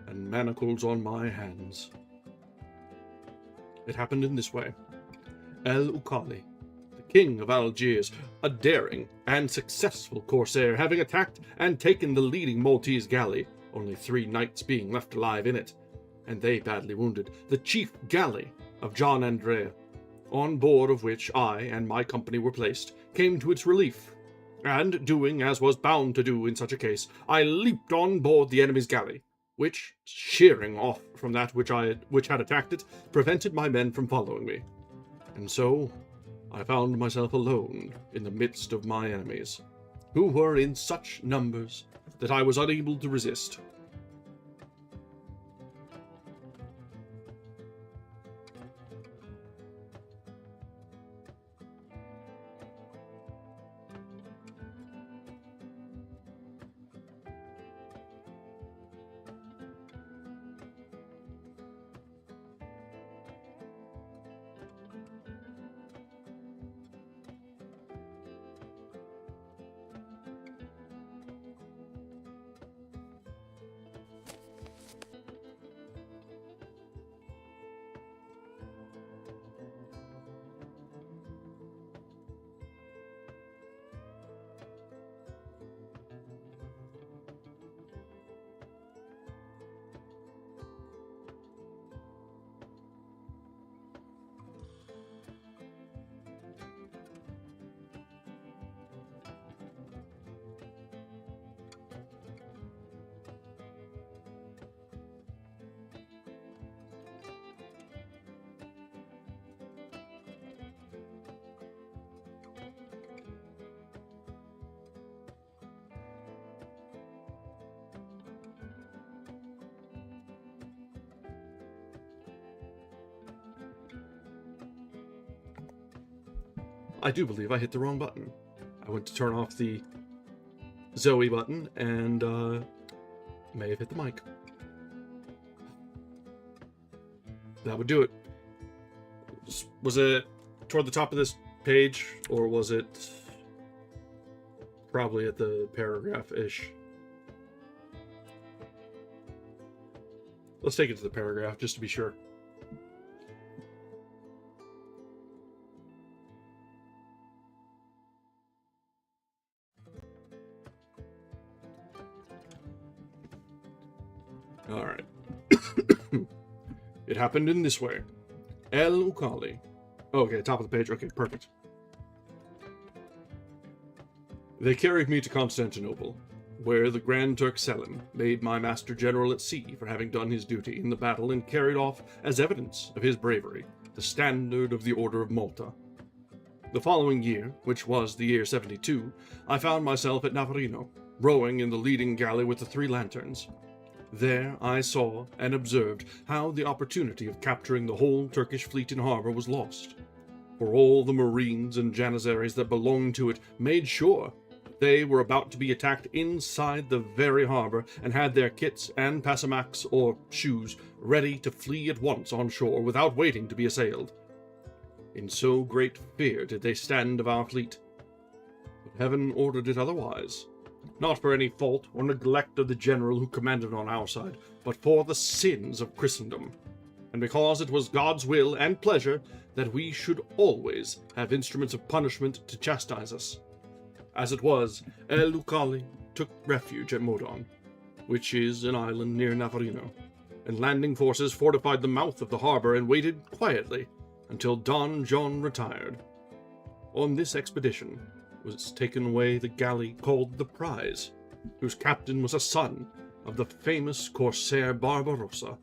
and manacles on my hands. It happened in this way. El Ucali, the king of Algiers, a daring and successful corsair, having attacked and taken the leading Maltese galley, only 3 knights being left alive in it, and they badly wounded, the chief galley of John Andrea, on board of which I and my company were placed, came to its relief, and, doing as was bound to do in such a case, I leaped on board the enemy's galley, which, sheering off from that which had attacked it, prevented my men from following me. And so I found myself alone in the midst of my enemies, who were in such numbers that I was unable to resist. I do believe I hit the wrong button. I went to turn off the Zoe button and may have hit the mic. That would do it. Was it toward the top of this page, or was it probably at the paragraph-ish? Let's take it to the paragraph, just to be sure. Alright. It happened in this way. El Ucali. Okay, top of the page. Okay, perfect. They carried me to Constantinople, where the Grand Turk Selim made my master general at sea for having done his duty in the battle and carried off, as evidence of his bravery, the standard of the Order of Malta. The following year, which was the year 72, I found myself at Navarino, rowing in the leading galley with the 3 lanterns. There I saw and observed how the opportunity of capturing the whole Turkish fleet in harbor was lost, for all the marines and janissaries that belonged to it made sure that they were about to be attacked inside the very harbor and had their kits and pasamaques or shoes ready to flee at once on shore without waiting to be assailed. In so great fear did they stand of our fleet. But heaven ordered it otherwise. Not for any fault or neglect of the general who commanded on our side, but for the sins of Christendom, and because it was God's will and pleasure that we should always have instruments of punishment to chastise us. As it was, El Ucali took refuge at Modon, which is an island near Navarino, and landing forces fortified the mouth of the harbor and waited quietly until Don John retired. On this expedition was taken away the galley called the Prize, whose captain was a son of the famous corsair Barbarossa.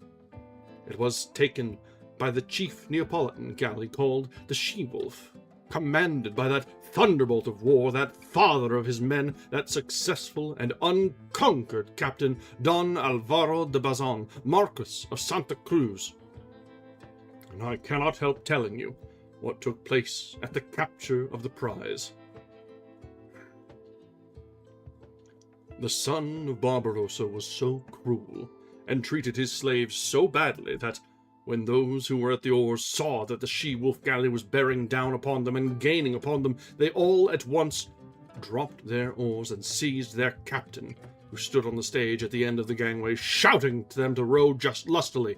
It was taken by the chief Neapolitan galley called the She-Wolf, commanded by that thunderbolt of war, that father of his men, that successful and unconquered captain Don Alvaro de Bazan, Marquis of Santa Cruz. And I cannot help telling you what took place at the capture of the Prize. The son of Barbarossa was so cruel, and treated his slaves so badly that, when those who were at the oars saw that the She-Wolf galley was bearing down upon them and gaining upon them, they all at once dropped their oars and seized their captain, who stood on the stage at the end of the gangway, shouting to them to row just lustily,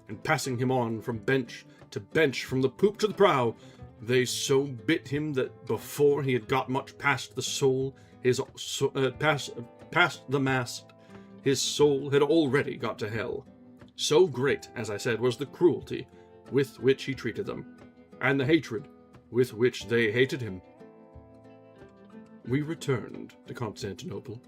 and passing him on from bench to bench, from the poop to the prow, they so bit him that before he had got much past the past the mast, his soul had already got to hell. So great, as I said, was the cruelty with which he treated them, and the hatred with which they hated him. We returned to Constantinople,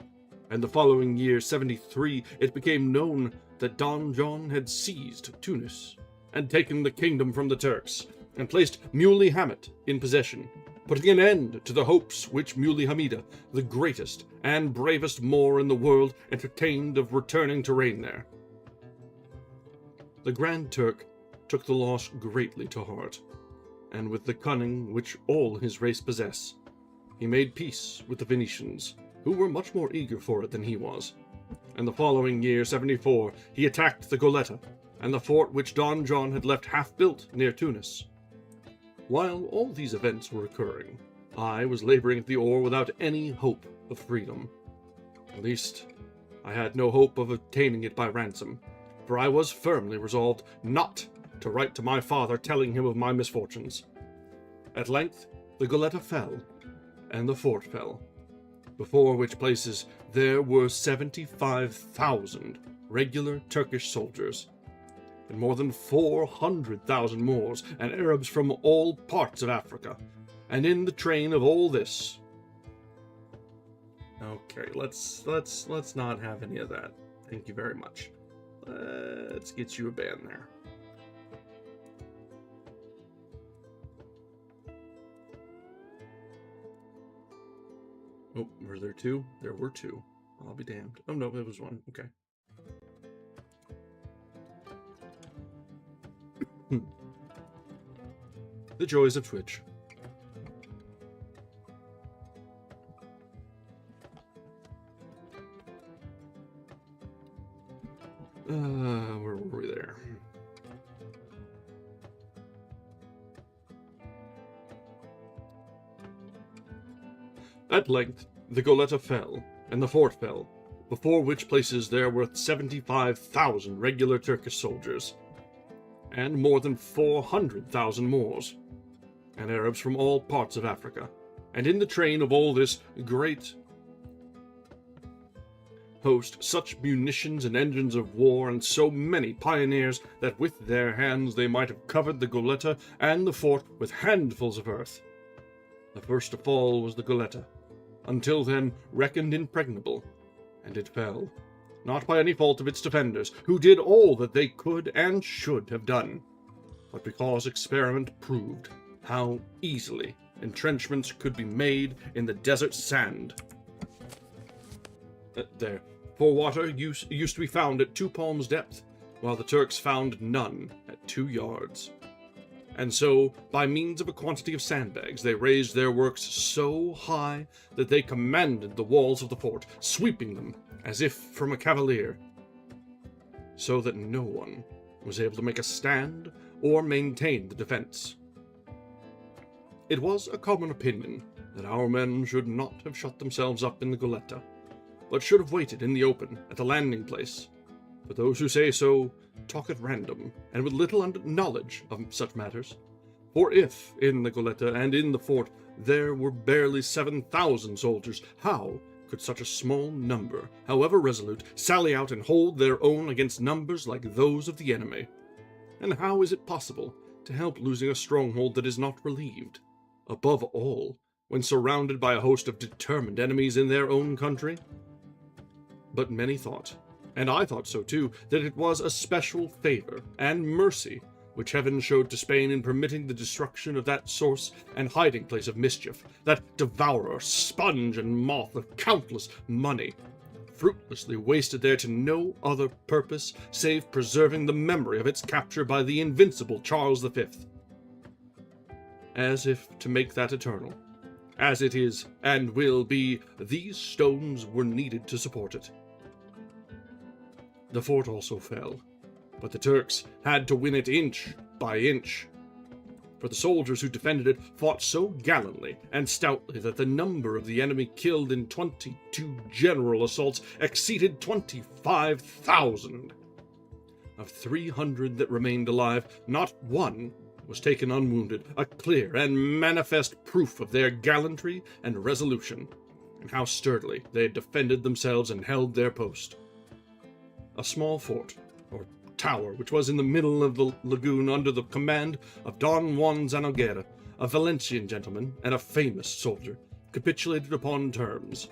and the following year, 73, it became known that Don John had seized Tunis, and taken the kingdom from the Turks, and placed Muley Hamet in possession, putting an end to the hopes which Muley Hamida, the greatest and bravest Moor in the world, entertained of returning to reign there. The Grand Turk took the loss greatly to heart, and with the cunning which all his race possess, he made peace with the Venetians, who were much more eager for it than he was. And the following year, 74, he attacked the Goletta, and the fort which Don John had left half-built near Tunis. While all these events were occurring, I was laboring at the oar without any hope of freedom. At least, I had no hope of obtaining it by ransom, for I was firmly resolved not to write to my father telling him of my misfortunes. At length, the Goletta fell, and the fort fell, before which places there were 75,000 regular Turkish soldiers, and more than 400,000 Moors and Arabs from all parts of Africa. And in the train of all this... Okay, let's not have any of that. Thank you very much. Let's get you a band there. Oh, were there two? There were two. I'll be damned. Oh no, there was one. Okay. The joys of Twitch. Where were we there? At length, the Goletta fell, and the fort fell, before which places there were 75,000 regular Turkish soldiers, and more than 400,000 Moors, and Arabs from all parts of Africa. And in the train of all this great host such munitions and engines of war, and so many pioneers, that with their hands they might have covered the Goletta and the fort with handfuls of earth. The first to fall was the Goletta, until then reckoned impregnable, and it fell, not by any fault of its defenders, who did all that they could and should have done, but because experiment proved how easily entrenchments could be made in the desert sand. For water used to be found at 2 palms depth, while the Turks found none at 2 yards. And so, by means of a quantity of sandbags, they raised their works so high that they commanded the walls of the fort, sweeping them as if from a cavalier, so that no one was able to make a stand or maintain the defense. It was a common opinion that our men should not have shut themselves up in the Goletta, but should have waited in the open at the landing place. But those who say so talk at random, and with little knowledge of such matters. For if, in the Goletta and in the fort, there were barely 7,000 soldiers, how could such a small number, however resolute, sally out and hold their own against numbers like those of the enemy? And how is it possible to help losing a stronghold that is not relieved? Above all, when surrounded by a host of determined enemies in their own country? But many thought, and I thought so too, that it was a special favor and mercy which heaven showed to Spain in permitting the destruction of that source and hiding place of mischief, that devourer, sponge, and moth of countless money, fruitlessly wasted there to no other purpose save preserving the memory of its capture by the invincible Charles V. As if to make that eternal, as it is and will be, these stones were needed to support it. The fort also fell, but the Turks had to win it inch by inch, for the soldiers who defended it fought so gallantly and stoutly that the number of the enemy killed in 22 general assaults exceeded 25,000. Of 300 that remained alive, not one was taken unwounded, a clear and manifest proof of their gallantry and resolution, and how sturdily they had defended themselves and held their post. A small fort, or tower, which was in the middle of the lagoon under the command of Don Juan Zanoguera, a Valencian gentleman and a famous soldier, capitulated upon terms.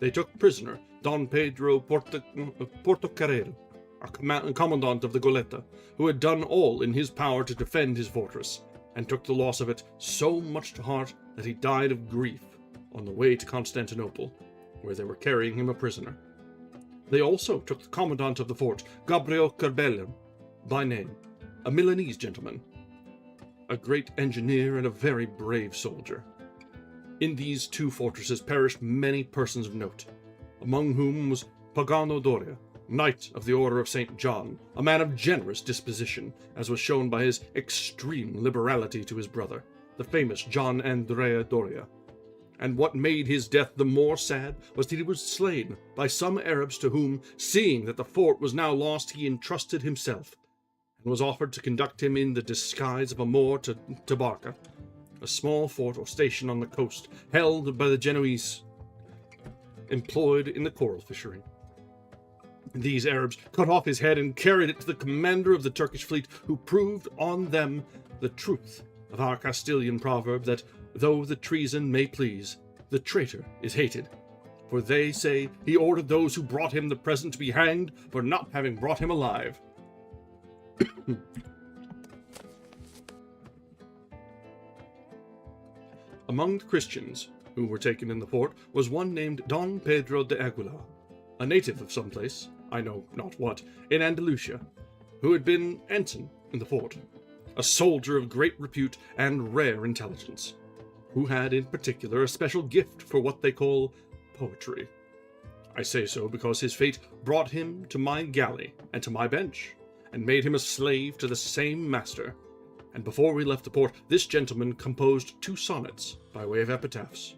They took prisoner Don Pedro Portocarrero, a commandant of the Goletta, who had done all in his power to defend his fortress, and took the loss of it so much to heart that he died of grief on the way to Constantinople, where they were carrying him a prisoner. They also took the commandant of the fort, Gabriel Corbellum, by name, a Milanese gentleman, a great engineer and a very brave soldier. In these two fortresses perished many persons of note, among whom was Pagano Doria, Knight of the Order of St. John, a man of generous disposition, as was shown by his extreme liberality to his brother, the famous John Andrea Doria. And what made his death the more sad was that he was slain by some Arabs to whom, seeing that the fort was now lost, he entrusted himself, and was offered to conduct him in the disguise of a Moor to Tabarca, a small fort or station on the coast, held by the Genoese, employed in the coral fishery. These Arabs cut off his head and carried it to the commander of the Turkish fleet, who proved on them the truth of our Castilian proverb that, though the treason may please, the traitor is hated. For they say he ordered those who brought him the present to be hanged for not having brought him alive. Among the Christians who were taken in the fort was one named Don Pedro de Aguilar, a native of some place, I know not what, in Andalusia, who had been ensign in the fort, a soldier of great repute and rare intelligence, who had in particular a special gift for what they call poetry. I say so because his fate brought him to my galley and to my bench, and made him a slave to the same master, and before we left the port, this gentleman composed 2 sonnets by way of epitaphs,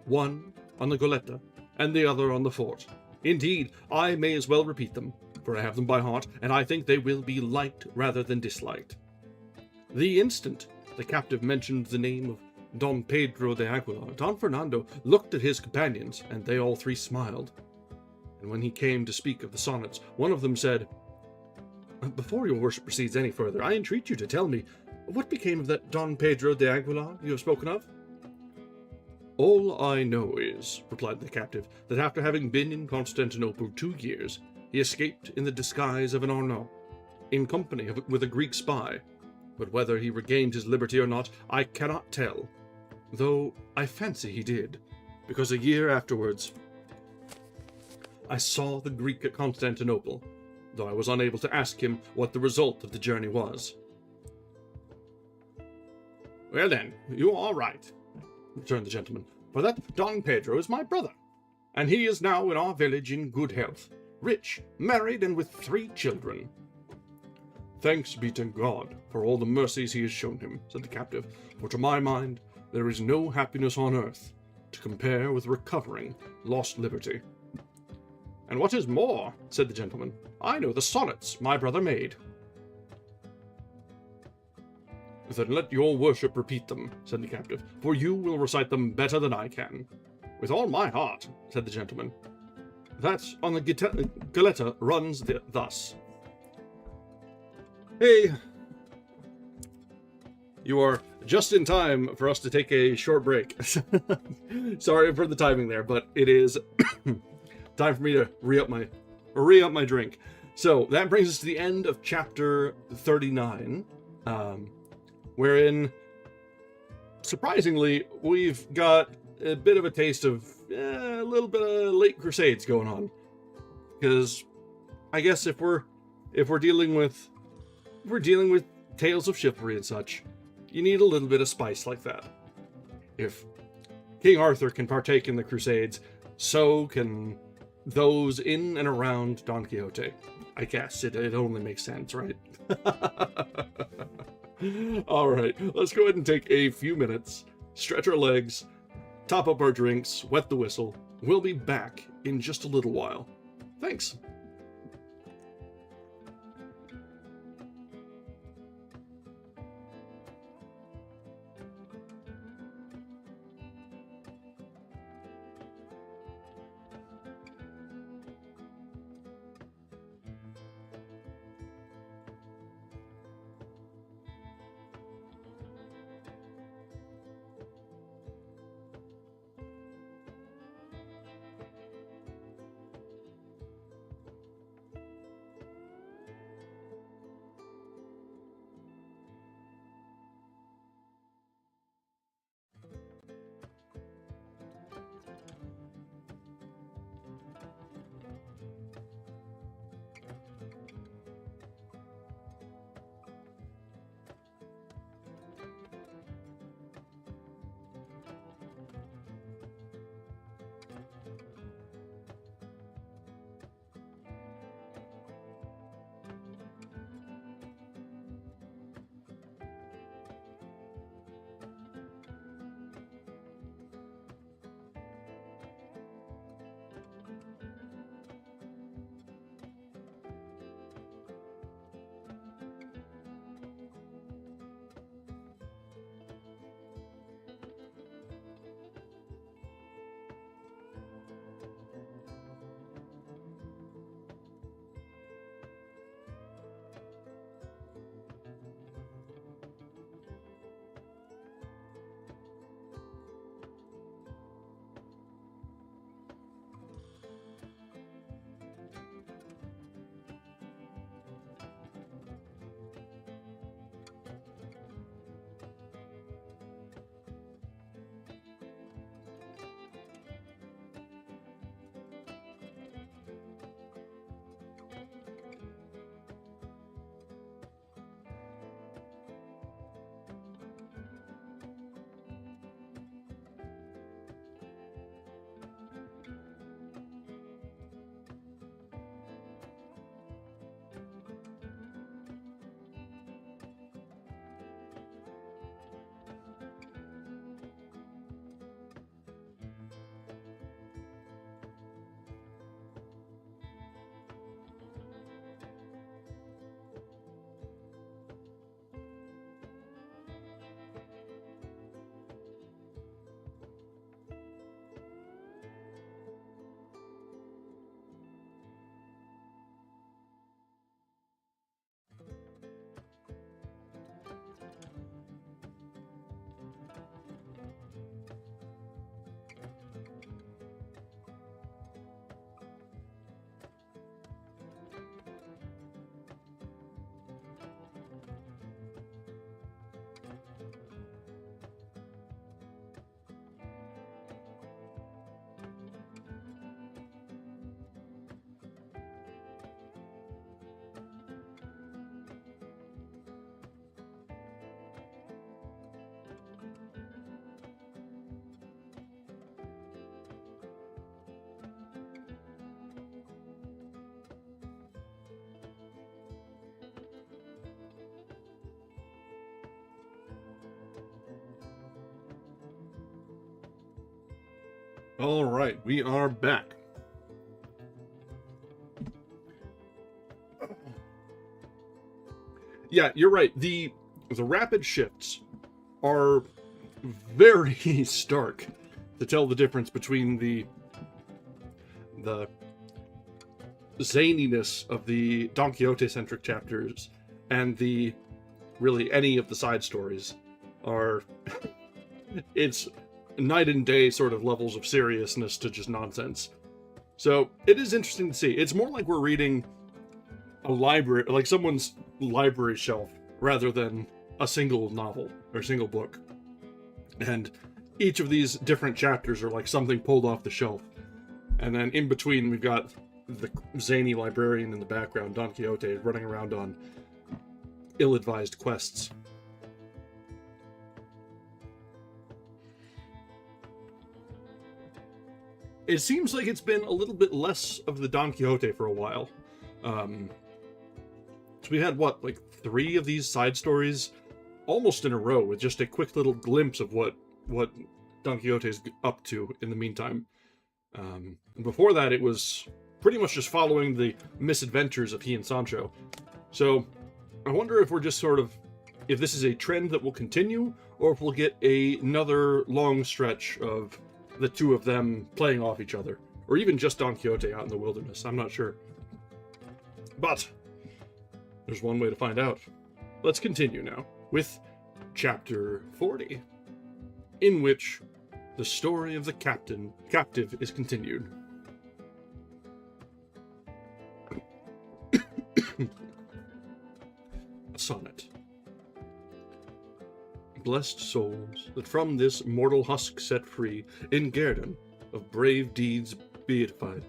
one on the Goletta, and the other on the fort. Indeed, I may as well repeat them, for I have them by heart, and I think they will be liked rather than disliked. The instant the captive mentioned the name of Don Pedro de Aguilar, Don Fernando looked at his companions, and they all 3 smiled. And when he came to speak of the sonnets, one of them said, "Before your worship proceeds any further, I entreat you to tell me what became of that Don Pedro de Aguilar you have spoken of?" "All I know is," replied the captive, "that after having been in Constantinople 2 years, he escaped in the disguise of an Arnaut, in company with a Greek spy, but whether he regained his liberty or not, I cannot tell, though I fancy he did, because a year afterwards I saw the Greek at Constantinople, though I was unable to ask him what the result of the journey was." "Well then, you are right," returned the gentleman, "for that Don Pedro is my brother, and he is now in our village in good health, rich, married, and with 3 children." "Thanks be to God for all the mercies he has shown him," said the captive, "for to my mind there is no happiness on earth to compare with recovering lost liberty." "And what is more," said the gentleman, "I know the sonnets my brother made." "Then let your worship repeat them," said the captive, "for you will recite them better than I can." "With all my heart," said the gentleman. "That on the Goletta runs thus. Hey, you are just in time for us to take a short break. Sorry for the timing there, but it is time for me to re-up my drink. So that brings us to the end of chapter 39, wherein, surprisingly, we've got a bit of a taste of a little bit of late Crusades going on. Because I guess if we're dealing with tales of chivalry and such, you need a little bit of spice like that. If King Arthur can partake in the Crusades, so can those in and around Don Quixote. I guess it only makes sense, right? Alright, let's go ahead and take a few minutes, stretch our legs, top up our drinks, wet the whistle. We'll be back in just a little while. Thanks. All right, we are back. Yeah, you're right. The rapid shifts are very stark to tell the difference between the zaniness of the Don Quixote-centric chapters and the really any of the side stories are it's night and day sort of levels of seriousness to just nonsense. So it is interesting to see. It's more like we're reading a library, like someone's library shelf, rather than a single novel or single book. And each of these different chapters are like something pulled off the shelf. And then in between, we've got the zany librarian in the background, Don Quixote, running around on ill-advised quests. It seems like it's been a little bit less of the Don Quixote for a while. So we had, what, like 3 of these side stories almost in a row, with just a quick little glimpse of what Don Quixote is up to in the meantime. And before that, it was pretty much just following the misadventures of he and Sancho. So I wonder if we're just sort of, if this is a trend that will continue, or if we'll get another long stretch of the two of them playing off each other, or even just Don Quixote out in the wilderness. I'm not sure. But there's one way to find out. Let's continue now with chapter 40, in which the story of the captive is continued. A sonnet. Blessed souls, that from this mortal husk set free, in guerdon of brave deeds beatified,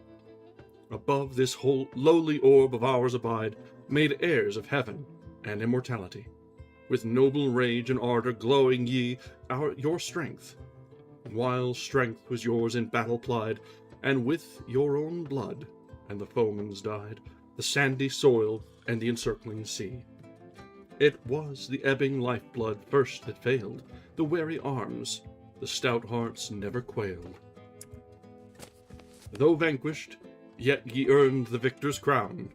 above this whole lowly orb of ours abide, made heirs of heaven and immortality. With noble rage and ardor glowing ye your strength, while strength was yours in battle plied, and with your own blood and the foeman's died, the sandy soil and the encircling sea. It was the ebbing lifeblood first that failed, the weary arms, the stout hearts never quailed. Though vanquished, yet ye earned the victor's crown.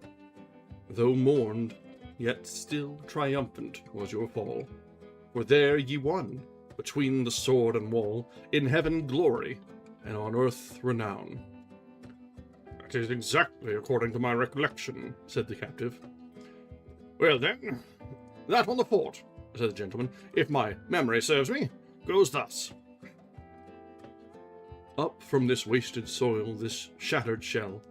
Though mourned, yet still triumphant was your fall. For there ye won, between the sword and wall, in heaven glory, and on earth renown. That is exactly according to my recollection, said the captive. Well then, that on the fort, said the gentleman, if my memory serves me, goes thus. Up from this wasted soil, this shattered shell,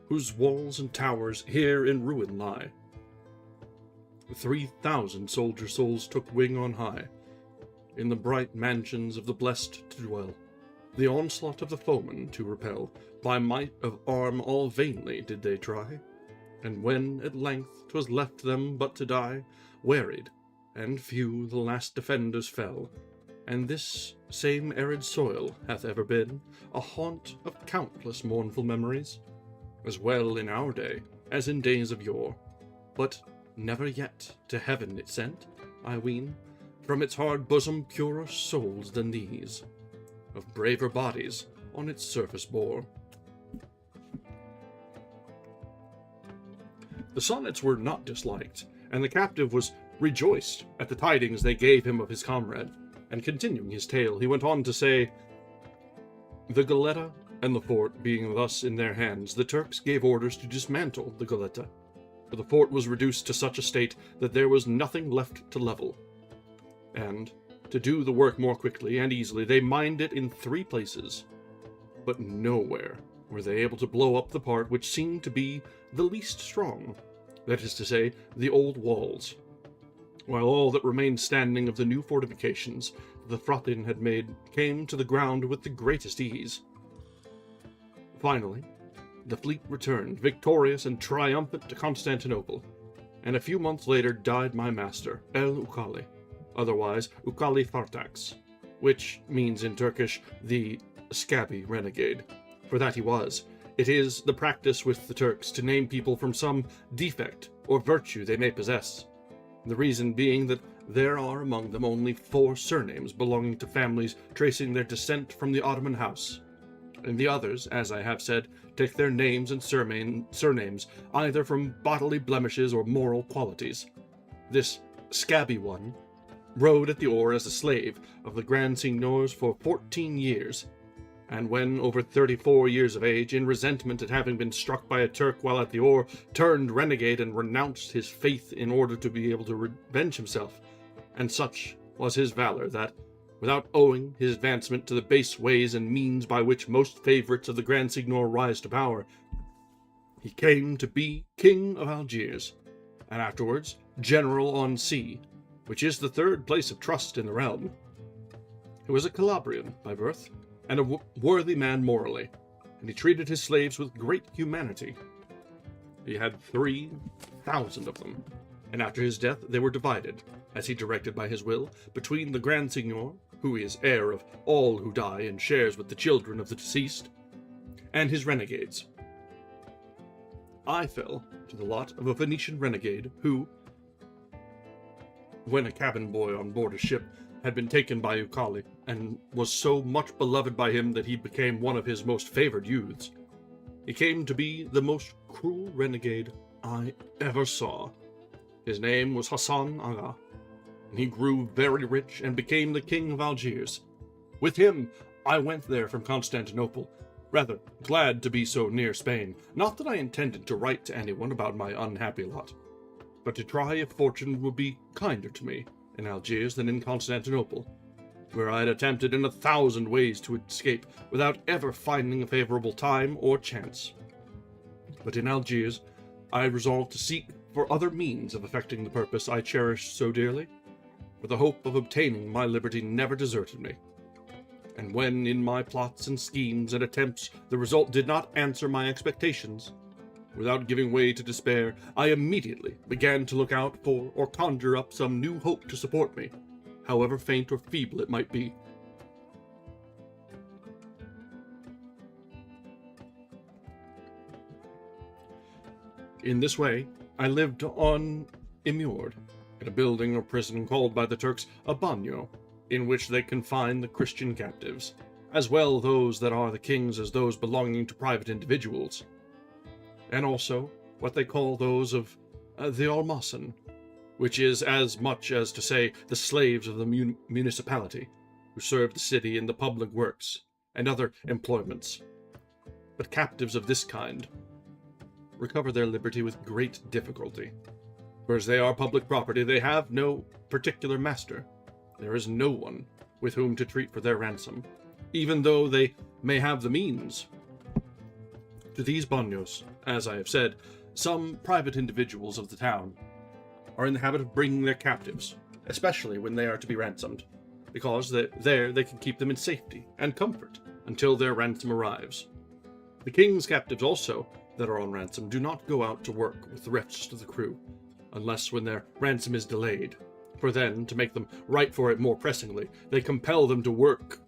whose walls and towers here in ruin lie, 3,000 soldier souls took wing on high, in the bright mansions of the blessed to dwell, the onslaught of the foeman to repel. By might of arm all vainly did they try, and when at length 'twas left them but to die, wearied, and few the last defenders fell. And this same arid soil hath ever been a haunt of countless mournful memories, as well in our day as in days of yore. But never yet to heaven it sent, I ween, from its hard bosom purer souls than these, of braver bodies on its surface bore. The sonnets were not disliked, and the captive was rejoiced at the tidings they gave him of his comrade, and continuing his tale, he went on to say, the Goletta and the fort being thus in their hands, the Turks gave orders to dismantle the Goletta, for the fort was reduced to such a state that there was nothing left to level. And, to do the work more quickly and easily, they mined it in 3 places, but nowhere were they able to blow up the part which seemed to be the least strong, that is to say, the old walls, while all that remained standing of the new fortifications the Thratin had made came to the ground with the greatest ease. Finally, the fleet returned, victorious and triumphant, to Constantinople, and a few months later died my master, El Ukali, otherwise Ukali Fartax, which means in Turkish the scabby renegade, for that he was. It is the practice with the Turks to name people from some defect or virtue they may possess, the reason being that there are among them only 4 surnames belonging to families tracing their descent from the Ottoman house, and the others, as I have said, take their names and surnames either from bodily blemishes or moral qualities. This scabby one rode at the oar as a slave of the Grand Signior's for 14 years, and when over 34 years of age, in resentment at having been struck by a Turk while at the oar, turned renegade and renounced his faith in order to be able to revenge himself. And such was his valor that, without owing his advancement to the base ways and means by which most favorites of the Grand Signior rise to power, he came to be King of Algiers, and afterwards General on Sea, which is the third place of trust in the realm. He was a Calabrian by birth, and a worthy man morally, and he treated his slaves with great humanity. He had 3,000 of them, and after his death they were divided, as he directed by his will, between the Grand Signior, who is heir of all who die and shares with the children of the deceased, and his renegades. I fell to the lot of a Venetian renegade who, when a cabin boy on board a ship, had been taken by Ucali, and was so much beloved by him that he became one of his most favored youths. He came to be the most cruel renegade I ever saw. His name was Hassan Aga, and he grew very rich and became the King of Algiers. With him, I went there from Constantinople, rather glad to be so near Spain. Not that I intended to write to anyone about my unhappy lot, but to try if fortune would be kinder to me in Algiers than in Constantinople, where I had attempted in 1,000 ways to escape without ever finding a favorable time or chance. But in Algiers, I resolved to seek for other means of effecting the purpose I cherished so dearly, for the hope of obtaining my liberty never deserted me. And when in my plots and schemes and attempts the result did not answer my expectations, without giving way to despair, I immediately began to look out for or conjure up some new hope to support me, however faint or feeble it might be. In this way, I lived on immured, in a building or prison called by the Turks a bagnio, in which they confine the Christian captives, as well those that are the king's as those belonging to private individuals, and also what they call those of the almasen, which is as much as to say the slaves of the municipality, who serve the city in the public works and other employments. But captives of this kind recover their liberty with great difficulty, for as they are public property, they have no particular master. There is no one with whom to treat for their ransom, even though they may have the means. To these bagnios, as I have said, some private individuals of the town are in the habit of bringing their captives, especially when they are to be ransomed, because there they can keep them in safety and comfort until their ransom arrives. The king's captives also, that are on ransom, do not go out to work with the rest of the crew, unless when their ransom is delayed, for then, to make them write for it more pressingly, they compel them to work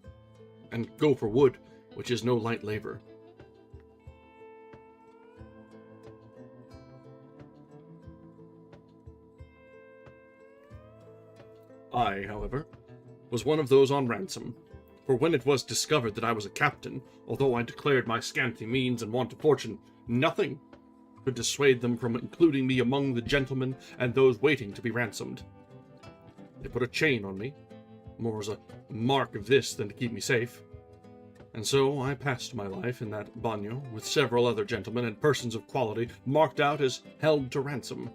and go for wood, which is no light labor. I, however, was one of those on ransom, for when it was discovered that I was a captain, although I declared my scanty means and want of fortune, nothing could dissuade them from including me among the gentlemen and those waiting to be ransomed. They put a chain on me, more as a mark of this than to keep me safe, and so I passed my life in that bagnio with several other gentlemen and persons of quality marked out as held to ransom.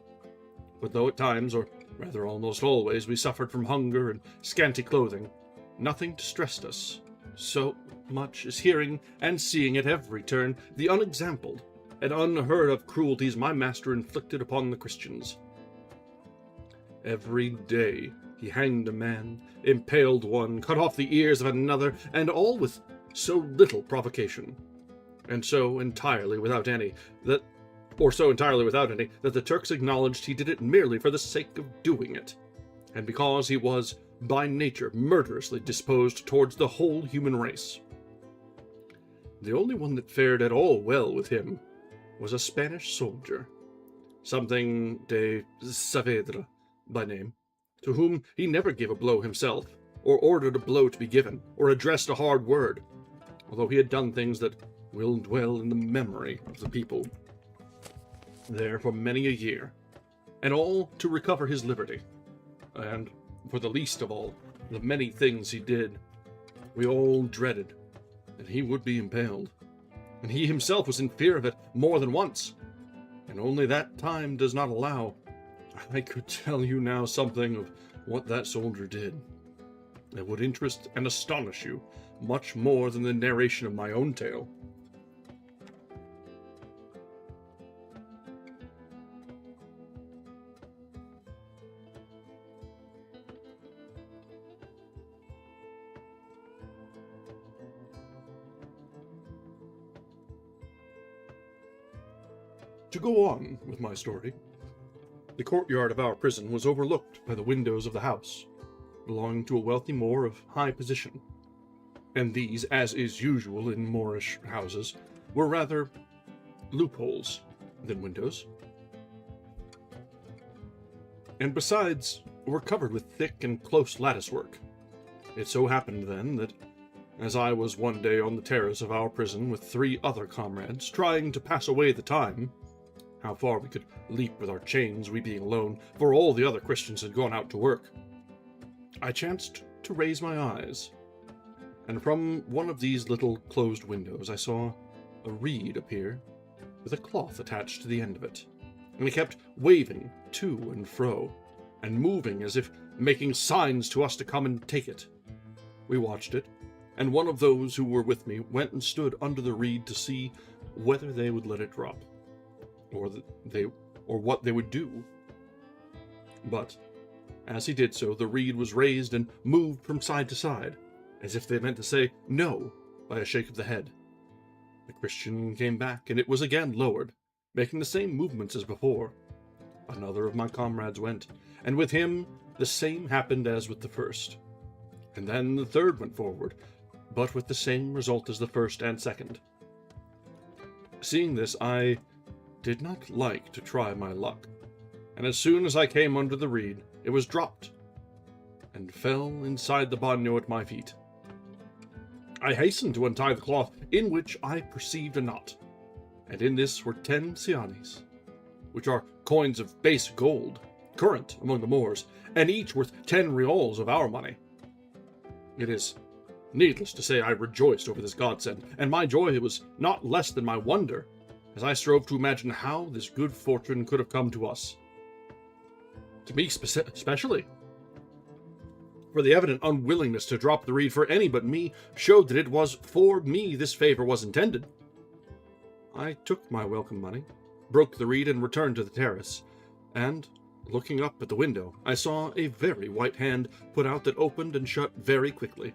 But though at times, or rather almost always, we suffered from hunger and scanty clothing, nothing distressed us so much as hearing and seeing at every turn the unexampled and unheard of cruelties my master inflicted upon the Christians. Every day he hanged a man, impaled one, cut off the ears of another, and all with so little provocation, and so entirely without any that the Turks acknowledged he did it merely for the sake of doing it, and because he was by nature murderously disposed towards the whole human race. The only one that fared at all well with him was a Spanish soldier, something de Saavedra by name, to whom he never gave a blow himself, or ordered a blow to be given, or addressed a hard word, although he had done things that will dwell in the memory of the people there for many a year, and all to recover his liberty. And for the least of all, the many things he did, we all dreaded that he would be impaled, and he himself was in fear of it more than once, and only that time does not allow. I could tell you now something of what that soldier did. It would interest and astonish you much more than the narration of my own tale. To go on with my story, the courtyard of our prison was overlooked by the windows of the house, belonging to a wealthy Moor of high position, and these, as is usual in Moorish houses, were rather loopholes than windows, and besides were covered with thick and close latticework. It so happened then that, as I was one day on the terrace of our prison with 3 other comrades, trying to pass away the time, how far we could leap with our chains, we being alone, for all the other Christians had gone out to work, I chanced to raise my eyes, and from one of these little closed windows I saw a reed appear with a cloth attached to the end of it, and it kept waving to and fro, and moving as if making signs to us to come and take it. We watched it, and one of those who were with me went and stood under the reed to see whether they would let it drop, or what they would do. But as he did so, the reed was raised and moved from side to side, as if they meant to say no by a shake of the head. The Christian came back, and it was again lowered, making the same movements as before. Another of my comrades went, and with him the same happened as with the first. And then the third went forward, but with the same result as the first and second. Seeing this, I did not like to try my luck, and as soon as I came under the reed, it was dropped, and fell inside the bagnio at my feet. I hastened to untie the cloth, in which I perceived a knot, and in this were 10 cianis, which are coins of base gold, current among the Moors, and each worth 10 reals of our money. It is needless to say I rejoiced over this godsend, and my joy was not less than my wonder, as I strove to imagine how this good fortune could have come to us. To me especially. For the evident unwillingness to drop the reed for any but me showed that it was for me this favor was intended. I took my welcome money, broke the reed, and returned to the terrace, and, looking up at the window, I saw a very white hand put out that opened and shut very quickly.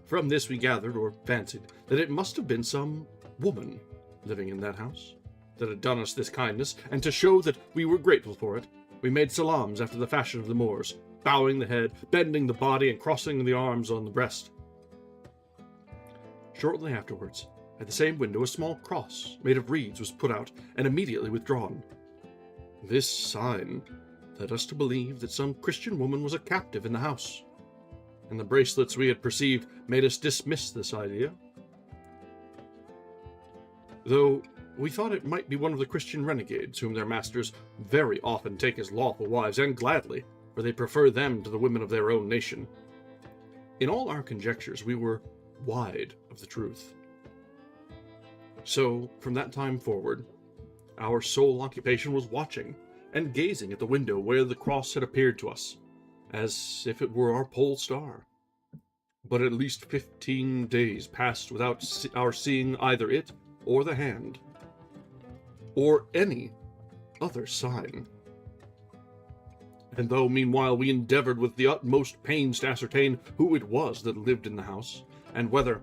From this we gathered, or fancied, that it must have been some woman living in that house that had done us this kindness, and to show that we were grateful for it, we made salams after the fashion of the Moors, bowing the head, bending the body, and crossing the arms on the breast. Shortly afterwards, at the same window, a small cross made of reeds was put out and immediately withdrawn. This sign led us to believe that some Christian woman was a captive in the house, and the bracelets we had perceived made us dismiss this idea, though we thought it might be one of the Christian renegades whom their masters very often take as lawful wives, and gladly, for they prefer them to the women of their own nation. In all our conjectures we were wide of the truth. So, from that time forward, our sole occupation was watching and gazing at the window where the cross had appeared to us, as if it were our pole star. But at least 15 days passed without our seeing either it or the hand, or any other sign. And though meanwhile we endeavored with the utmost pains to ascertain who it was that lived in the house, and whether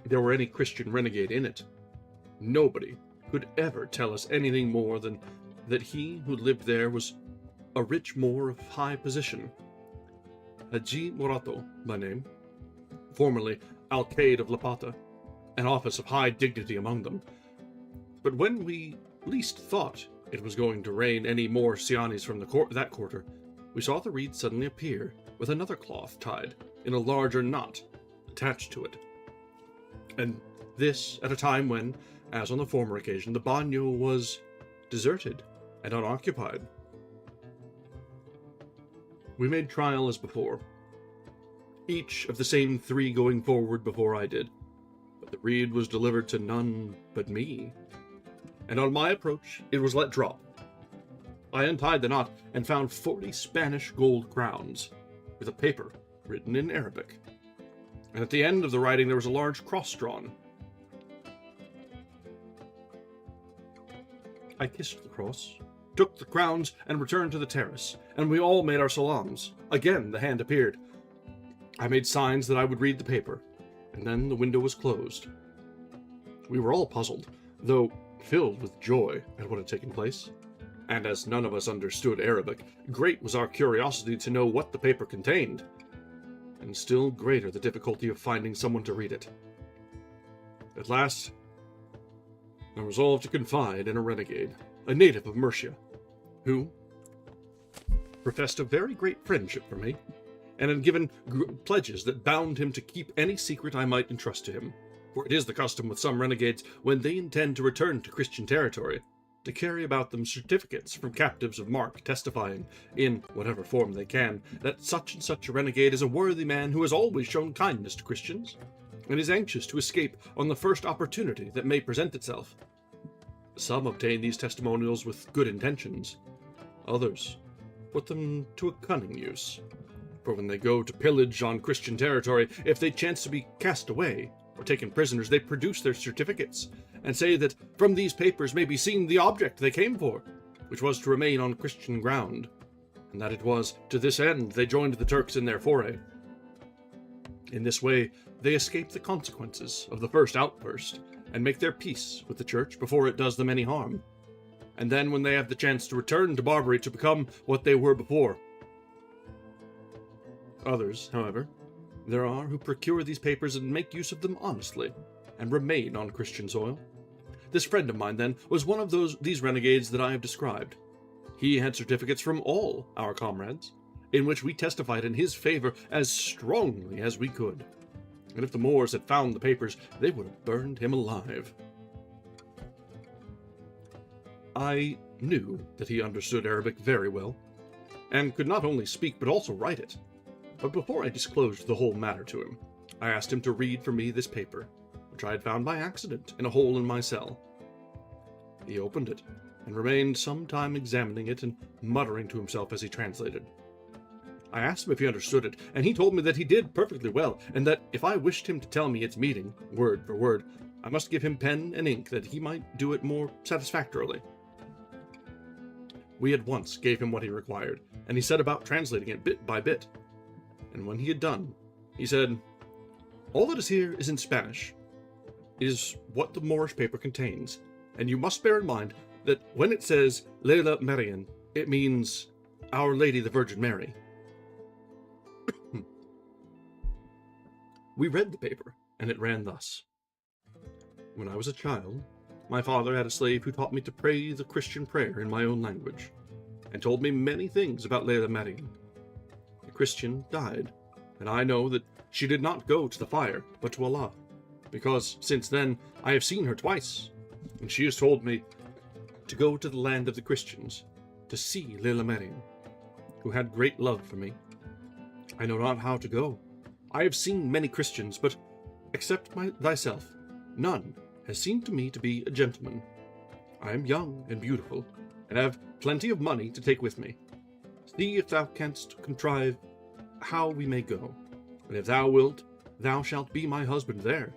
there were any Christian renegade in it, nobody could ever tell us anything more than that he who lived there was a rich Moor of high position, Haji Morato by name, formerly Alcaide of Lapata, an office of high dignity among them. But when we least thought it was going to rain any more cianis from that quarter, we saw the reed suddenly appear, with another cloth tied in a larger knot, attached to it. And this at a time when, as on the former occasion, the bagnio was deserted and unoccupied. We made trial as before, each of the same 3 going forward before I did, but the reed was delivered to none but me, and on my approach it was let drop. I untied the knot and found 40 Spanish gold crowns, with a paper written in Arabic, and at the end of the writing there was a large cross drawn. I kissed the cross, took the crowns, and returned to the terrace, and we all made our salams. Again the hand appeared. I made signs that I would read the paper, and then the window was closed. We were all puzzled, though filled with joy at what had taken place, and as none of us understood Arabic, great was our curiosity to know what the paper contained, and still greater the difficulty of finding someone to read it. At last, I resolved to confide in a renegade, a native of Murcia, who professed a very great friendship for me, and had given pledges that bound him to keep any secret I might entrust to him, for it is the custom with some renegades, when they intend to return to Christian territory, to carry about them certificates from captives of mark testifying, in whatever form they can, that such and such a renegade is a worthy man who has always shown kindness to Christians, and is anxious to escape on the first opportunity that may present itself. Some obtain these testimonials with good intentions. Others put them to a cunning use. For when they go to pillage on Christian territory, if they chance to be cast away or taken prisoners, they produce their certificates, and say that from these papers may be seen the object they came for, which was to remain on Christian ground, and that it was to this end they joined the Turks in their foray. In this way, they escape the consequences of the first outburst, and make their peace with the Church before it does them any harm. And then when they have the chance to return to Barbary to become what they were before. Others, however, there are who procure these papers and make use of them honestly, and remain on Christian soil. This friend of mine, then, was one of these renegades that I have described. He had certificates from all our comrades, in which we testified in his favor as strongly as we could. And if the Moors had found the papers, they would have burned him alive. I knew that he understood Arabic very well, and could not only speak but also write it. But before I disclosed the whole matter to him, I asked him to read for me this paper, which I had found by accident in a hole in my cell. He opened it, and remained some time examining it and muttering to himself as he translated. I asked him if he understood it, and he told me that he did perfectly well, and that if I wished him to tell me its meaning, word for word, I must give him pen and ink that he might do it more satisfactorily. We at once gave him what he required, and he set about translating it bit by bit. And when he had done, he said, "All that is here is in Spanish. It is what the Moorish paper contains, and you must bear in mind that when it says Leila Marian, it means Our Lady the Virgin Mary." We read the paper, and it ran thus. When I was a child, my father had a slave who taught me to pray the Christian prayer in my own language, and told me many things about Leila Marian. The Christian died, and I know that she did not go to the fire, but to Allah, because since then I have seen her twice, and she has told me to go to the land of the Christians, to see Leila Marian, who had great love for me. I know not how to go. I have seen many Christians, but, except thyself, none has seemed to me to be a gentleman. I am young and beautiful, and have plenty of money to take with me. See if thou canst contrive how we may go, and if thou wilt, thou shalt be my husband there.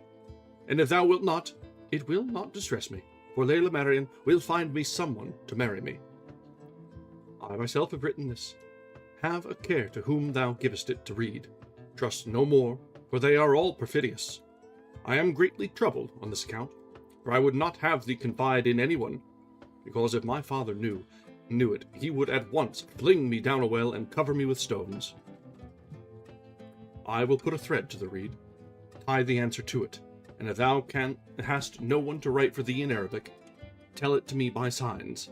And if thou wilt not, it will not distress me, for Leila Marian will find me someone to marry me. I myself have written this. Have a care to whom thou givest it to read. Trust no more, for they are all perfidious. I am greatly troubled on this account, for I would not have thee confide in anyone, because if my father knew it, he would at once fling me down a well and cover me with stones. I will put a thread to the reed, tie the answer to it, and if thou hast no one to write for thee in Arabic, tell it to me by signs.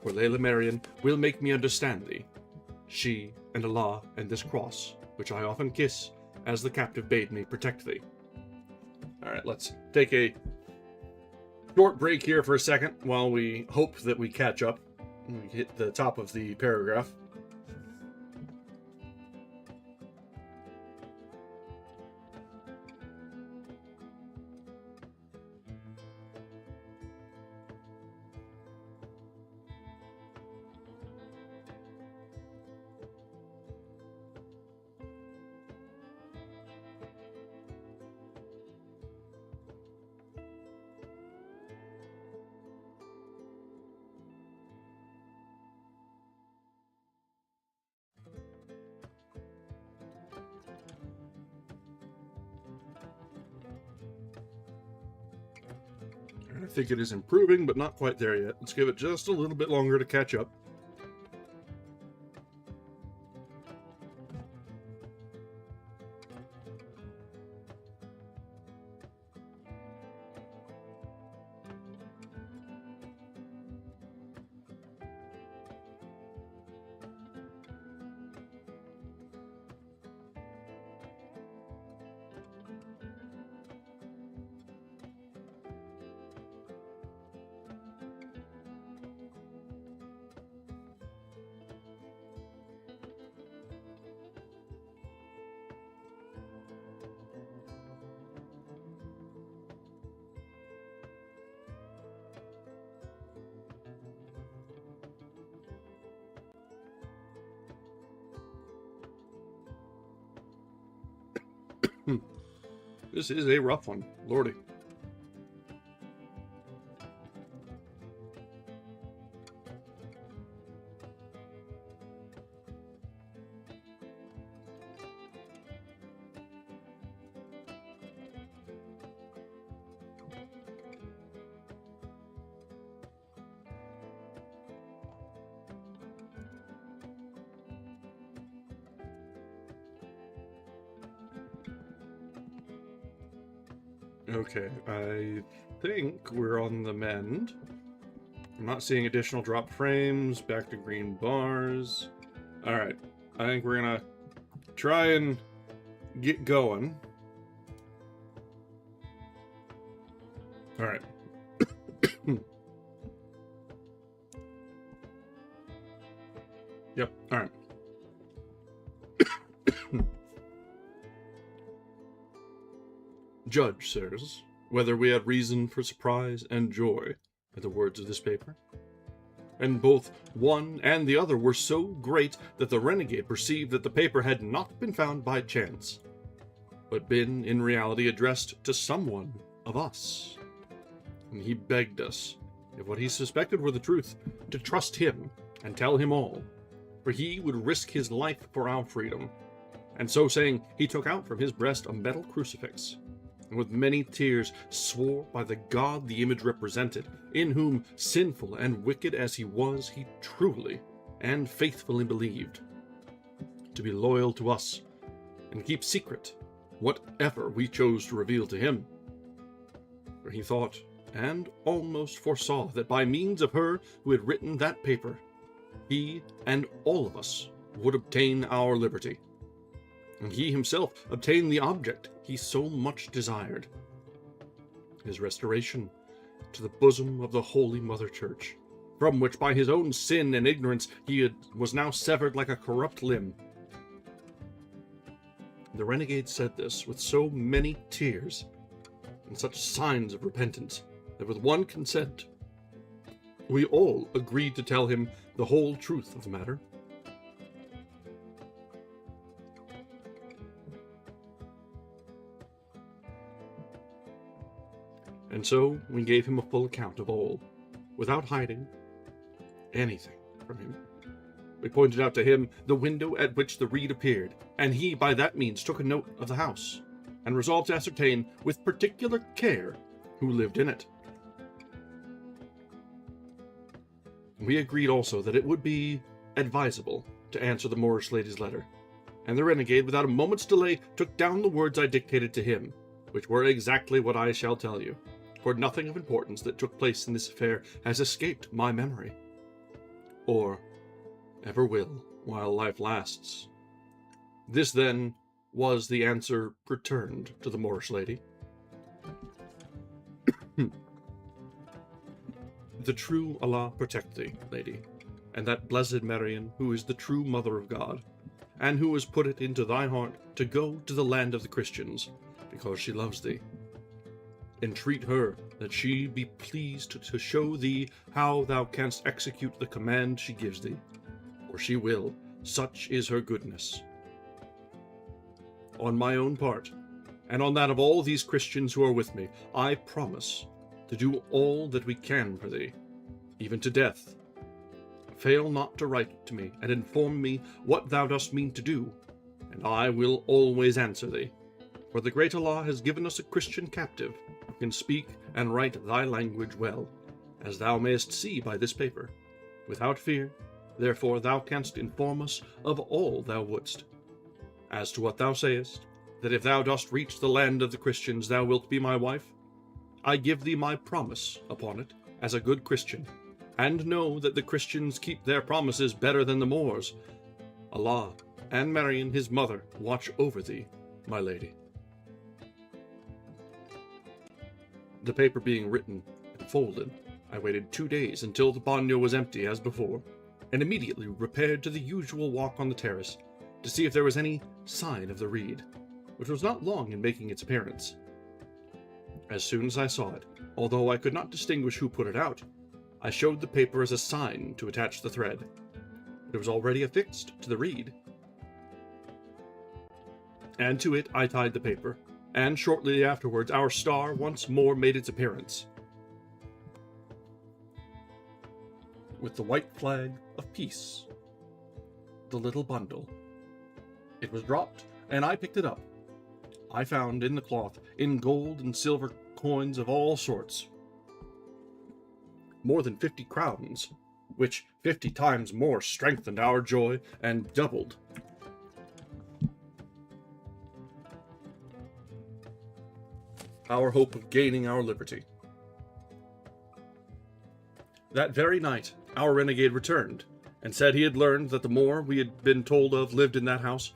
For Leila Marian will make me understand thee. She and Allah and this cross, which I often kiss, as the captive bade me protect thee. All right, let's take a short break here for a second while we hope that we catch up. We hit the top of the paragraph. I think it is improving, but not quite there yet. Let's give it just a little bit longer to catch up. This is a rough one, lordy. Okay, I think we're on the mend. I'm not seeing additional drop frames, back to green bars. Alright, I think we're gonna try and get going. Alright. Yep, alright. Judge, sirs, whether we had reason for surprise and joy at the words of this paper. And both one and the other were so great that the renegade perceived that the paper had not been found by chance, but been in reality addressed to someone of us. And he begged us, if what he suspected were the truth, to trust him and tell him all, for he would risk his life for our freedom. And so saying, he took out from his breast a metal crucifix, and with many tears swore by the God the image represented, in whom, sinful and wicked as he was, he truly and faithfully believed, to be loyal to us, and keep secret whatever we chose to reveal to him. For he thought, and almost foresaw, that by means of her who had written that paper, he and all of us would obtain our liberty, and he himself obtained the object he so much desired, his restoration to the bosom of the Holy Mother Church, from which by his own sin and ignorance was now severed like a corrupt limb. The renegade said this with so many tears and such signs of repentance that with one consent we all agreed to tell him the whole truth of the matter. And so we gave him a full account of all, without hiding anything from him. We pointed out to him the window at which the reed appeared, and he by that means took a note of the house, and resolved to ascertain with particular care who lived in it. We agreed also that it would be advisable to answer the Moorish lady's letter, and the renegade, without a moment's delay, took down the words I dictated to him, which were exactly what I shall tell you, for nothing of importance that took place in this affair has escaped my memory, or ever will while life lasts. This, then, was the answer returned to the Moorish lady. The true Allah protect thee, lady, and that blessed Marian, who is the true mother of God, and who has put it into thy heart to go to the land of the Christians, because she loves thee. Entreat her that she be pleased to show thee how thou canst execute the command she gives thee, for she will, such is her goodness. On my own part, and on that of all these Christians who are with me, I promise to do all that we can for thee, even to death. Fail not to write to me, and inform me what thou dost mean to do, and I will always answer thee. For the great Allah has given us a Christian captive, who can speak and write thy language well, as thou mayest see by this paper, without fear. Therefore thou canst inform us of all thou wouldst. As to what thou sayest, that if thou dost reach the land of the Christians thou wilt be my wife, I give thee my promise upon it, as a good Christian, and know that the Christians keep their promises better than the Moors. Allah and Marian his mother watch over thee, my lady. The paper being written and folded, I waited 2 days until the bagnio was empty as before, and immediately repaired to the usual walk on the terrace to see if there was any sign of the reed, which was not long in making its appearance. As soon as I saw it, although I could not distinguish who put it out, I showed the paper as a sign to attach the thread. It was already affixed to the reed, and to it I tied the paper, and shortly afterwards our star once more made its appearance, with the white flag of peace, the little bundle. It was dropped, and I picked it up. I found in the cloth, in gold and silver coins of all sorts, more than 50 crowns, which 50 times more strengthened our joy and doubled our hope of gaining our liberty. That very night, our renegade returned, and said he had learned that the Moor we had been told of lived in that house,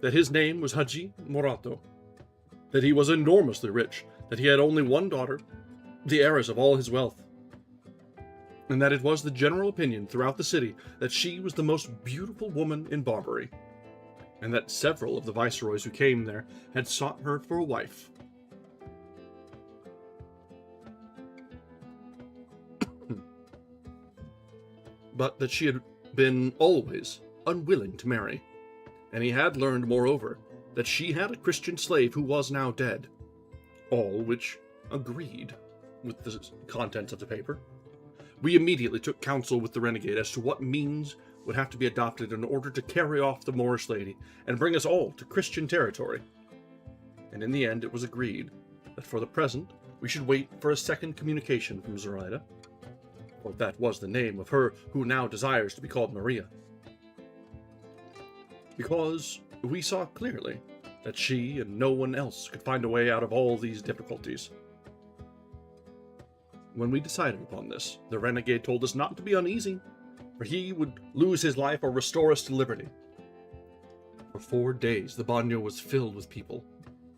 that his name was Haji Morato, that he was enormously rich, that he had only one daughter, the heiress of all his wealth, and that it was the general opinion throughout the city that she was the most beautiful woman in Barbary, and that several of the viceroys who came there had sought her for a wife. But that she had been always unwilling to marry, and he had learned, moreover, that she had a Christian slave who was now dead, all which agreed with the contents of the paper. We immediately took counsel with the renegade as to what means would have to be adopted in order to carry off the Moorish lady and bring us all to Christian territory. And in the end it was agreed that for the present we should wait for a second communication from Zoraida, for that was the name of her who now desires to be called Maria, because we saw clearly that she and no one else could find a way out of all these difficulties. When we decided upon this, the renegade told us not to be uneasy, for he would lose his life or restore us to liberty. For 4 days the bagnio was filled with people,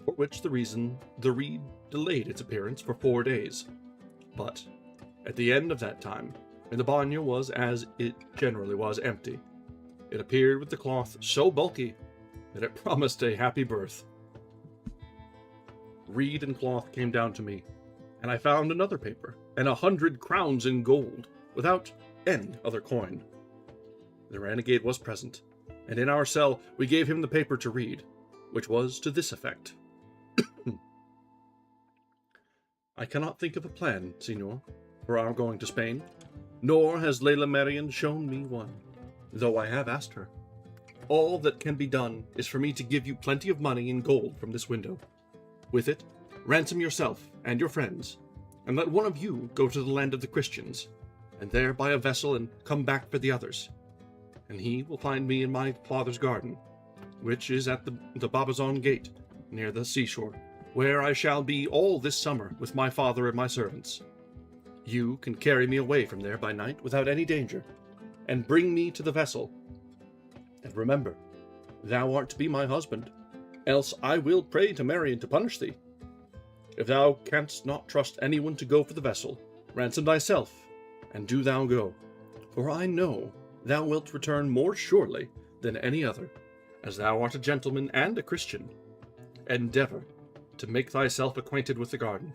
for which the reason the reed delayed its appearance for 4 days. But at the end of that time, when the bagnio was, as it generally was, empty, it appeared with the cloth so bulky that it promised a happy birth. Reed and cloth came down to me, and I found another paper, and 100 crowns in gold, without any other coin. The renegade was present, and in our cell we gave him the paper to read, which was to this effect. I cannot think of a plan, Signor, for our going to Spain, nor has Layla Marian shown me one, though I have asked her. All that can be done is for me to give you plenty of money in gold from this window. With it, ransom yourself and your friends, and let one of you go to the land of the Christians, and there buy a vessel and come back for the others. And he will find me in my father's garden, which is at the Babazon gate, near the seashore, where I shall be all this summer with my father and my servants. You can carry me away from there by night without any danger, and bring me to the vessel. And remember, thou art to be my husband, else I will pray to Marion to punish thee. If thou canst not trust anyone to go for the vessel, ransom thyself, and do thou go. For I know thou wilt return more surely than any other, as thou art a gentleman and a Christian. Endeavour to make thyself acquainted with the garden,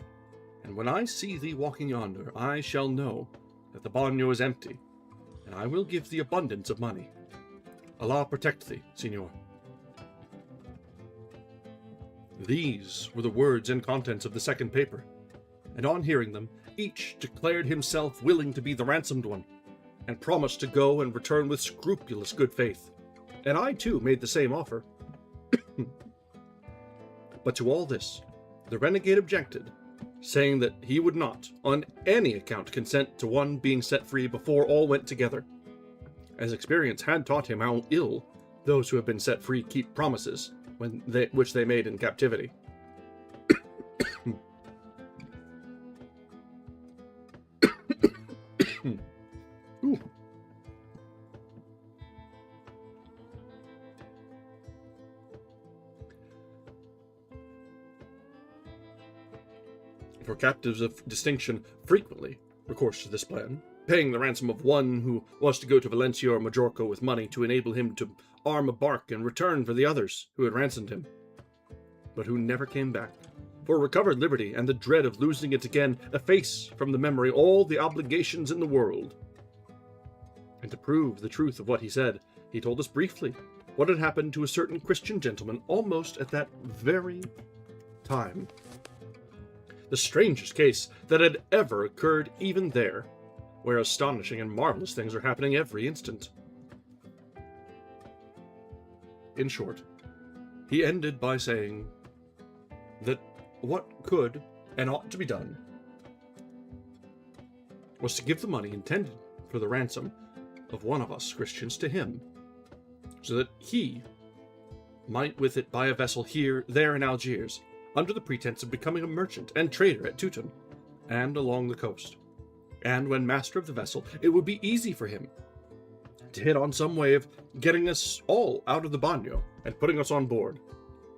and when I see thee walking yonder, I shall know that the bagnio is empty, and I will give thee abundance of money. Allah protect thee, Signor. These were the words and contents of the second paper, and on hearing them, each declared himself willing to be the ransomed one, and promised to go and return with scrupulous good faith. And I too made the same offer. But to all this, the renegade objected, saying that he would not, on any account, consent to one being set free before all went together, as experience had taught him how ill those who have been set free keep promises which they made in captivity. Ooh. For captives of distinction frequently recourse to this plan, paying the ransom of one who was to go to Valencia or Majorca with money to enable him to arm a bark and return for the others who had ransomed him, but who never came back. For recovered liberty and the dread of losing it again efface from the memory all the obligations in the world. And to prove the truth of what he said, he told us briefly what had happened to a certain Christian gentleman almost at that very time. The strangest case that had ever occurred even there, where astonishing and marvelous things are happening every instant. In short, he ended by saying that what could and ought to be done was to give the money intended for the ransom of one of us Christians to him, so that he might with it buy a vessel here, there, in Algiers, under the pretense of becoming a merchant and trader at Teuton and along the coast. And when master of the vessel, it would be easy for him to hit on some way of getting us all out of the bagnio and putting us on board,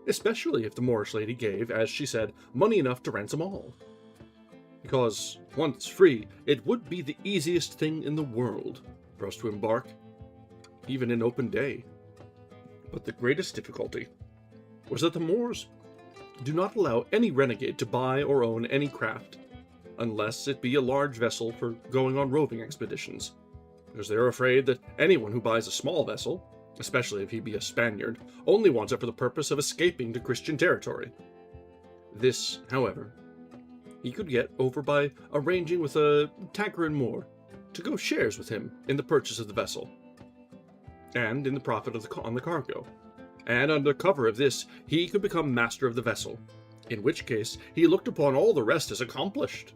especially if the Moorish lady gave, as she said, money enough to ransom all. Because, once free, it would be the easiest thing in the world for us to embark, even in open day. But the greatest difficulty was that the Moors do not allow any renegade to buy or own any craft, unless it be a large vessel for going on roving expeditions, because they are afraid that anyone who buys a small vessel, especially if he be a Spaniard, only wants it for the purpose of escaping to Christian territory. This, however, he could get over by arranging with a Tagarin Moor to go shares with him in the purchase of the vessel, and in the profit on the cargo. And under cover of this, he could become master of the vessel, in which case he looked upon all the rest as accomplished.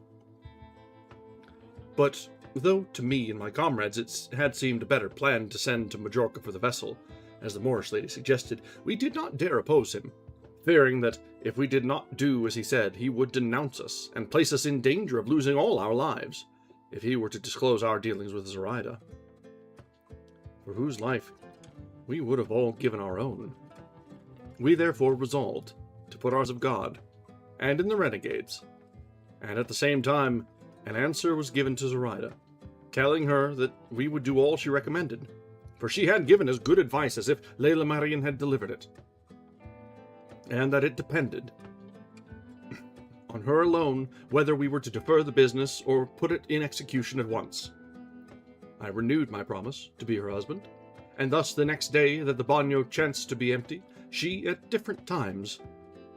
But though to me and my comrades it had seemed a better plan to send to Majorca for the vessel, as the Moorish lady suggested, we did not dare oppose him, fearing that if we did not do as he said, he would denounce us and place us in danger of losing all our lives, if he were to disclose our dealings with Zoraida, for whose life we would have all given our own. We therefore resolved to put ours of God, and in the renegades, and at the same time an answer was given to Zoraida, telling her that we would do all she recommended, for she had given as good advice as if Leila Marian had delivered it, and that it depended on her alone whether we were to defer the business or put it in execution at once. I renewed my promise to be her husband, and thus the next day that the bagnio chanced to be empty, she, at different times,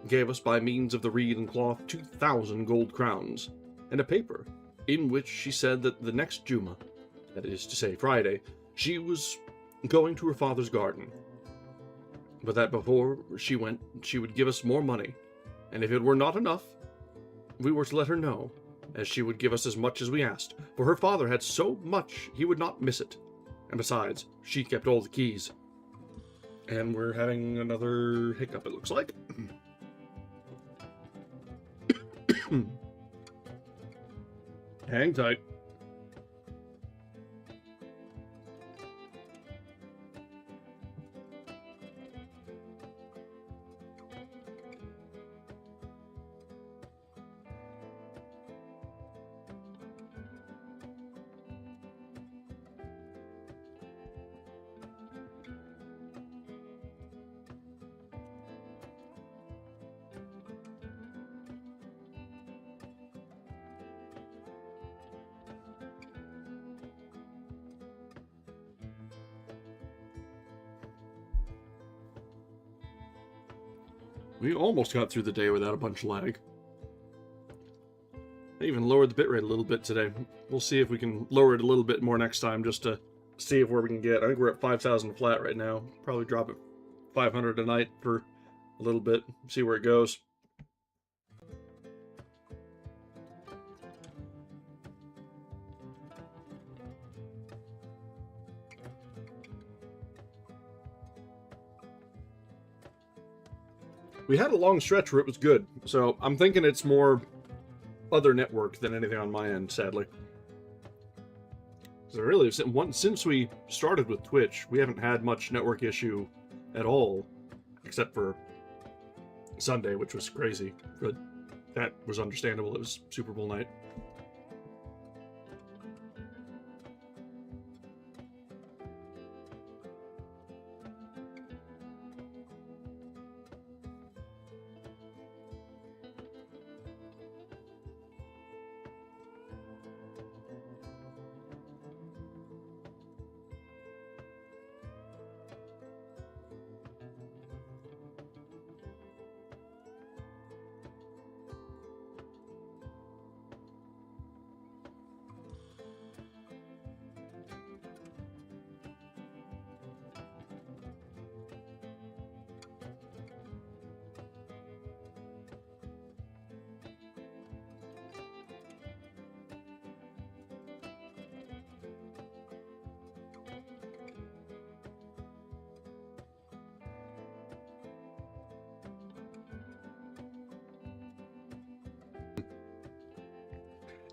gave us by means of the reed and cloth 2,000 gold crowns, and a paper, in which she said that the next Juma, that is to say Friday, she was going to her father's garden, but that before she went she would give us more money, and if it were not enough, we were to let her know, as she would give us as much as we asked, for her father had so much he would not miss it, and besides, she kept all the keys. And we're having another hiccup, it looks like. Hang tight. We almost got through the day without a bunch of lag. I even lowered the bitrate a little bit today. We'll see if we can lower it a little bit more next time, just to see if where we can get. I think we're at 5,000 flat right now. Probably drop it 500 a night for a little bit. See where it goes. We had a long stretch where it was good, so I'm thinking it's more other network than anything on my end, sadly. So really, since we started with Twitch, we haven't had much network issue at all, except for Sunday, which was crazy, but that was understandable. It was Super Bowl night.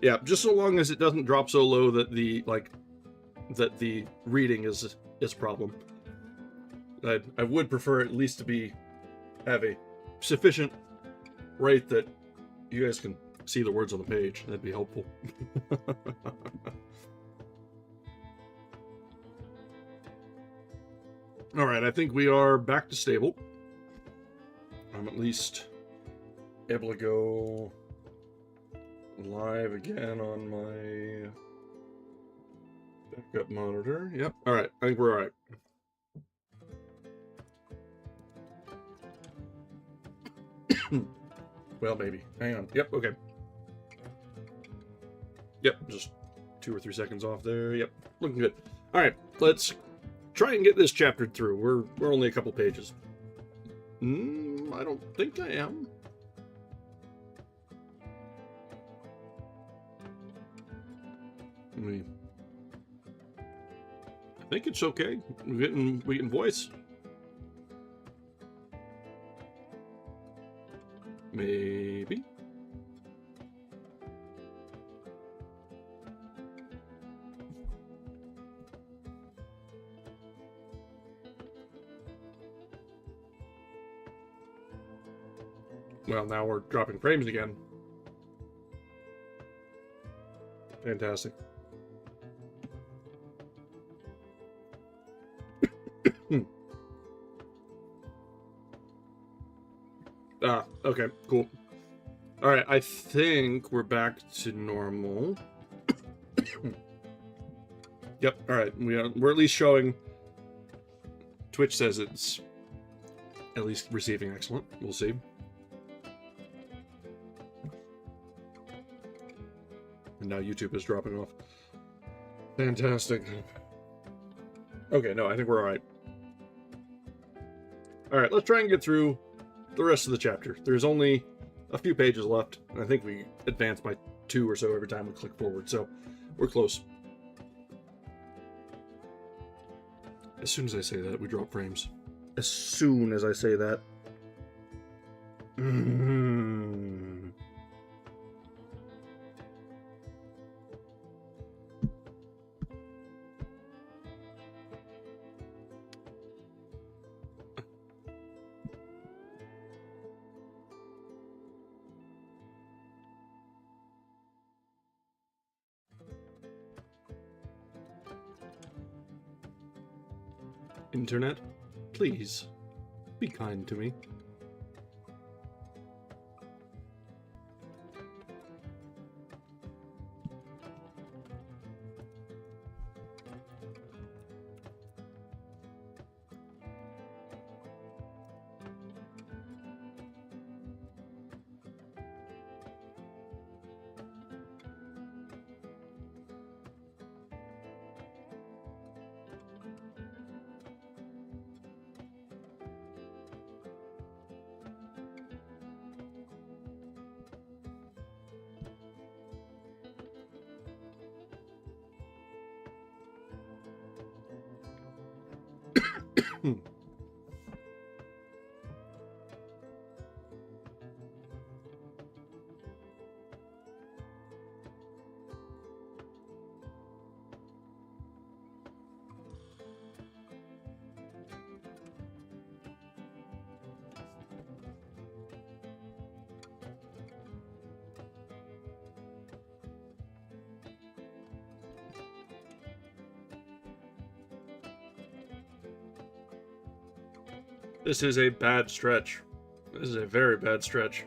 Yeah, just so long as it doesn't drop so low that the reading is a problem. I would prefer at least to have a sufficient rate that you guys can see the words on the page. That'd be helpful. All right, I think we are back to stable. I'm at least able to go live again on my backup monitor. Yep. All right. I think we're all right. Well, maybe. Hang on. Yep. Okay. Yep. Just 2 or 3 seconds off there. Yep. Looking good. All right. Let's try and get this chapter through. We're only a couple pages. I don't think I am. I think it's okay. We can voice. Maybe. Well, now we're dropping frames again. Fantastic. Okay, cool. All right, I think we're back to normal. Yep, all right. We're at least showing. Twitch says it's at least receiving excellent. We'll see. And now YouTube is dropping off. Fantastic. Okay, no, I think we're all right. All right, let's try and get through the rest of the chapter. There's only a few pages left, and I think we advance by 2 or so every time we click forward, so we're close. As soon as I say that, we drop frames. As soon as I say that. Internet, please, be kind to me. This is a bad stretch. This is a very bad stretch.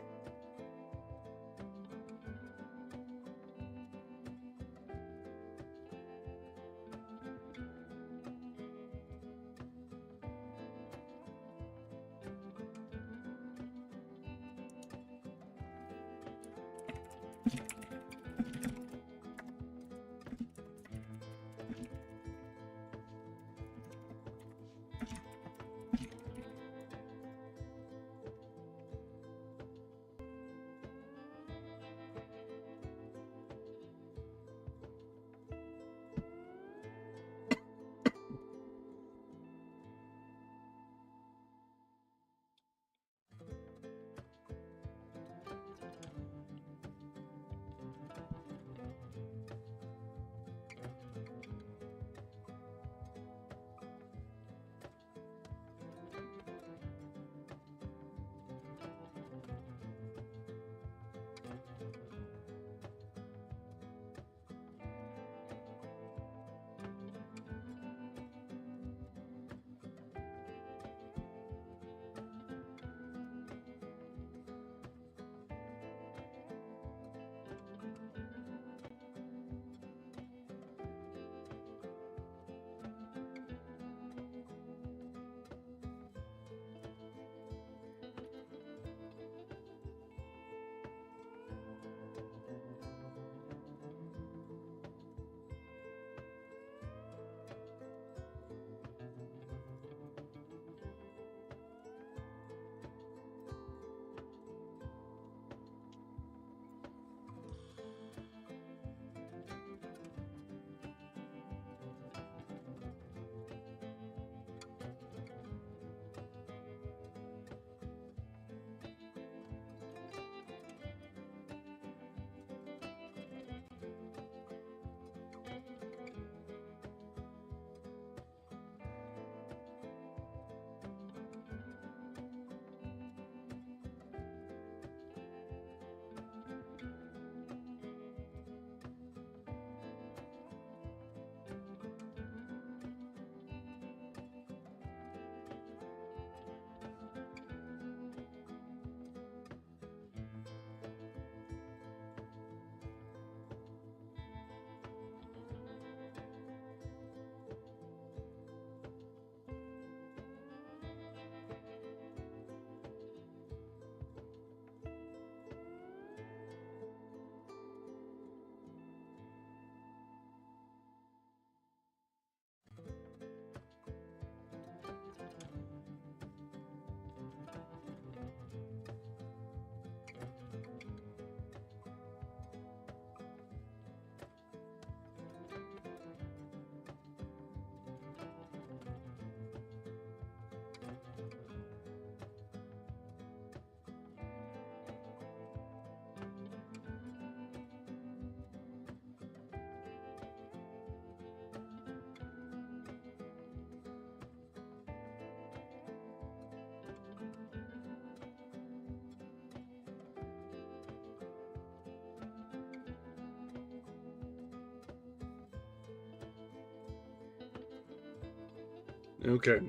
Okay,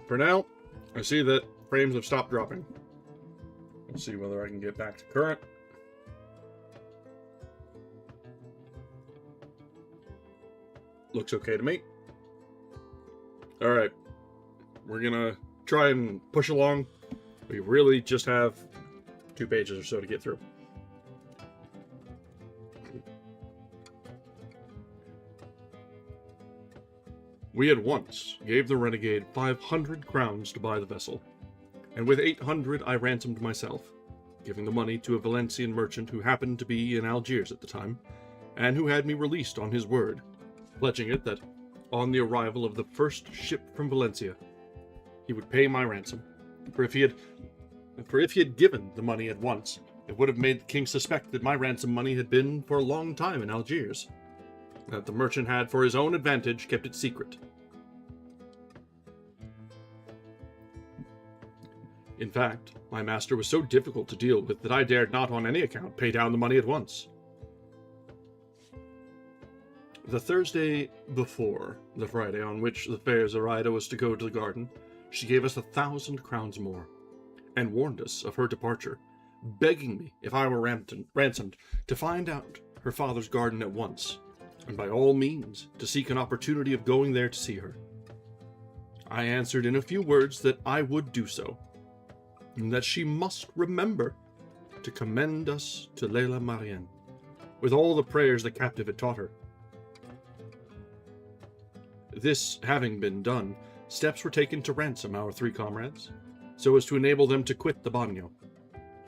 for now, I see that frames have stopped dropping. Let's see whether I can get back to current. Looks okay to me. Alright, we're gonna try and push along. We really just have 2 pages or so to get through. We at once gave the renegade 500 crowns to buy the vessel, and with 800 I ransomed myself, giving the money to a Valencian merchant who happened to be in Algiers at the time, and who had me released on his word, pledging it that, on the arrival of the first ship from Valencia, he would pay my ransom. For if he had given the money at once, it would have made the king suspect that my ransom money had been for a long time in Algiers, that the merchant had, for his own advantage, kept it secret. In fact, my master was so difficult to deal with that I dared not on any account pay down the money at once. The Thursday before the Friday on which the fair Zoraida was to go to the garden, she gave us 1,000 crowns more, and warned us of her departure, begging me, if I were ransomed, to find out her father's garden at once, and by all means to seek an opportunity of going there to see her. I answered in a few words that I would do so, and that she must remember to commend us to Lela Marianne, with all the prayers the captive had taught her. This having been done, steps were taken to ransom our 3 comrades, so as to enable them to quit the bagnio,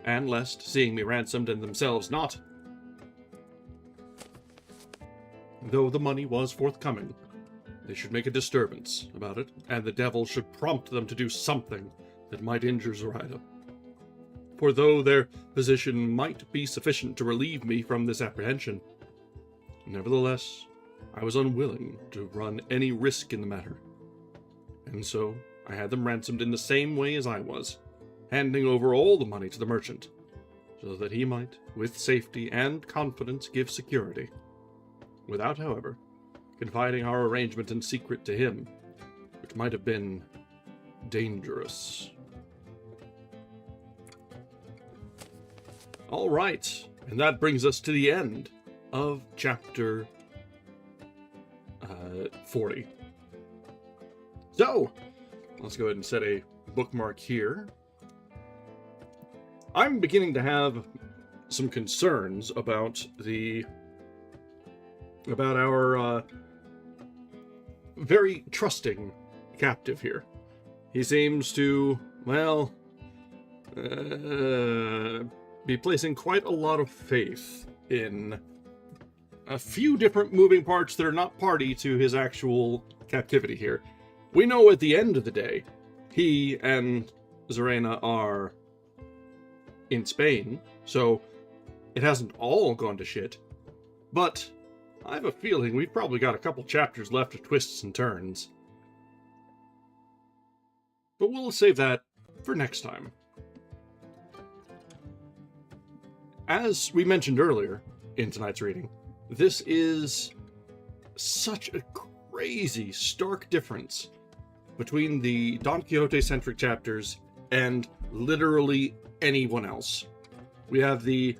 and lest, seeing me ransomed and themselves not, though the money was forthcoming, they should make a disturbance about it, and the devil should prompt them to do something that might injure Zoraida. For though their position might be sufficient to relieve me from this apprehension, nevertheless, I was unwilling to run any risk in the matter, and so I had them ransomed in the same way as I was, handing over all the money to the merchant, so that he might, with safety and confidence, give security, without, however, confiding our arrangement in secret to him, which might have been dangerous. All right, and that brings us to the end of chapter 40. So, let's go ahead and set a bookmark here. I'm beginning to have some concerns about our very trusting captive here. He seems to, well, be placing quite a lot of faith in a few different moving parts that are not party to his actual captivity here. We know at the end of the day, he and Zoraida are in Spain, so it hasn't all gone to shit. But I have a feeling we've probably got a couple chapters left of twists and turns. But we'll save that for next time. As we mentioned earlier in tonight's reading, this is such a crazy, stark difference between the Don Quixote-centric chapters and literally anyone else. We have the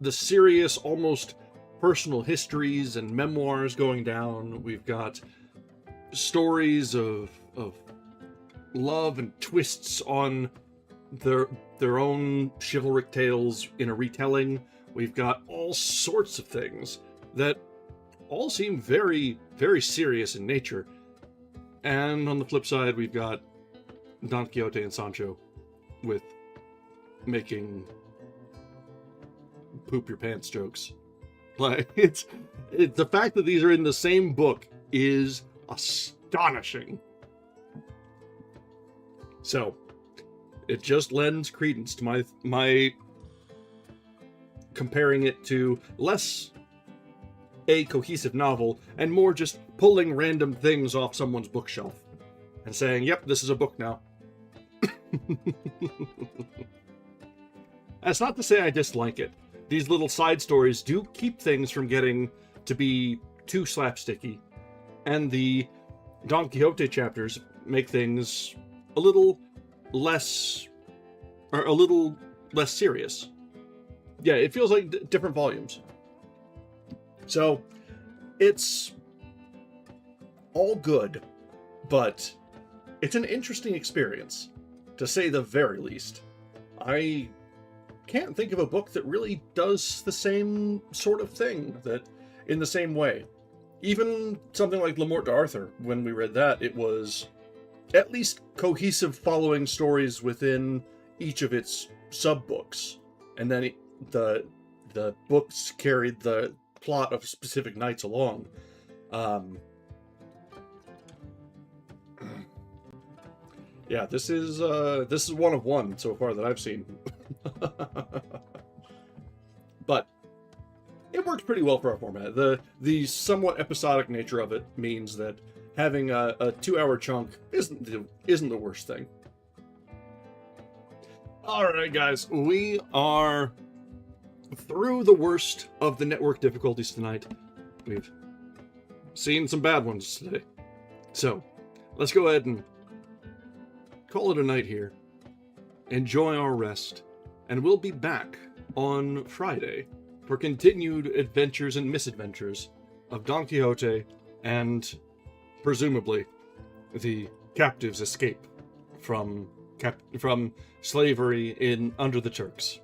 serious, almost personal histories and memoirs going down. We've got stories of love and twists on their own chivalric tales in a retelling. We've got all sorts of things that all seem very, very serious in nature. And on the flip side, we've got Don Quixote and Sancho with making poop your pants jokes. Like, it's the fact that these are in the same book is astonishing. So, it just lends credence to my comparing it to less a cohesive novel and more just pulling random things off someone's bookshelf and saying, yep, this is a book now. That's not to say I dislike it. These little side stories do keep things from getting to be too slapsticky, and the Don Quixote chapters make things a little less serious. Yeah, it feels like different volumes. So, it's all good, but it's an interesting experience, to say the very least. I can't think of a book that really does the same sort of thing, that in the same way. Even something like Le Morte d'Arthur, when we read that, it was at least cohesive, following stories within each of its sub-books. And then the books carried the plot of specific nights along. Yeah, this is one of one so far that I've seen. But it works pretty well for our format. The somewhat episodic nature of it means that having a 2-hour chunk isn't the worst thing. All right, guys, we are through the worst of the network difficulties tonight. We've seen some bad ones today. So, let's go ahead and call it a night here. Enjoy our rest, and we'll be back on Friday for continued adventures and misadventures of Don Quixote and, presumably, the captive's escape from slavery under the Turks.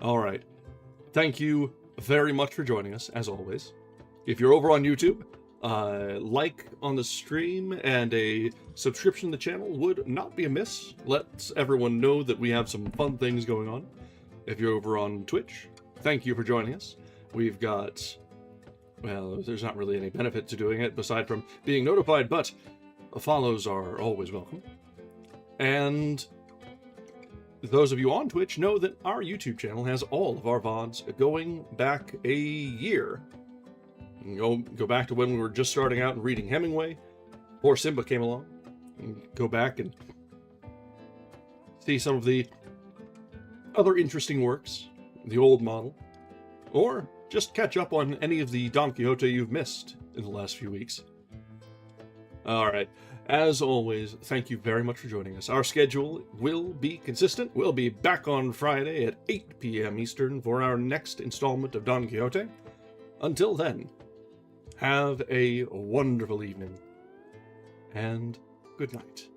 All right. Thank you very much for joining us, as always. If you're over on YouTube, like on the stream and a subscription to the channel would not be amiss. Lets everyone know that we have some fun things going on. If you're over on Twitch, thank you for joining us. We've got, well, there's not really any benefit to doing it aside from being notified, but follows are always welcome. And those of you on Twitch know that our YouTube channel has all of our VODs going back a year. Go back to when we were just starting out and reading Hemingway, before Simba came along. And go back and see some of the other interesting works, the old model, or just catch up on any of the Don Quixote you've missed in the last few weeks. All right. As always, thank you very much for joining us. Our schedule will be consistent. We'll be back on Friday at 8 p.m. Eastern for our next installment of Don Quixote. Until then, have a wonderful evening, and good night.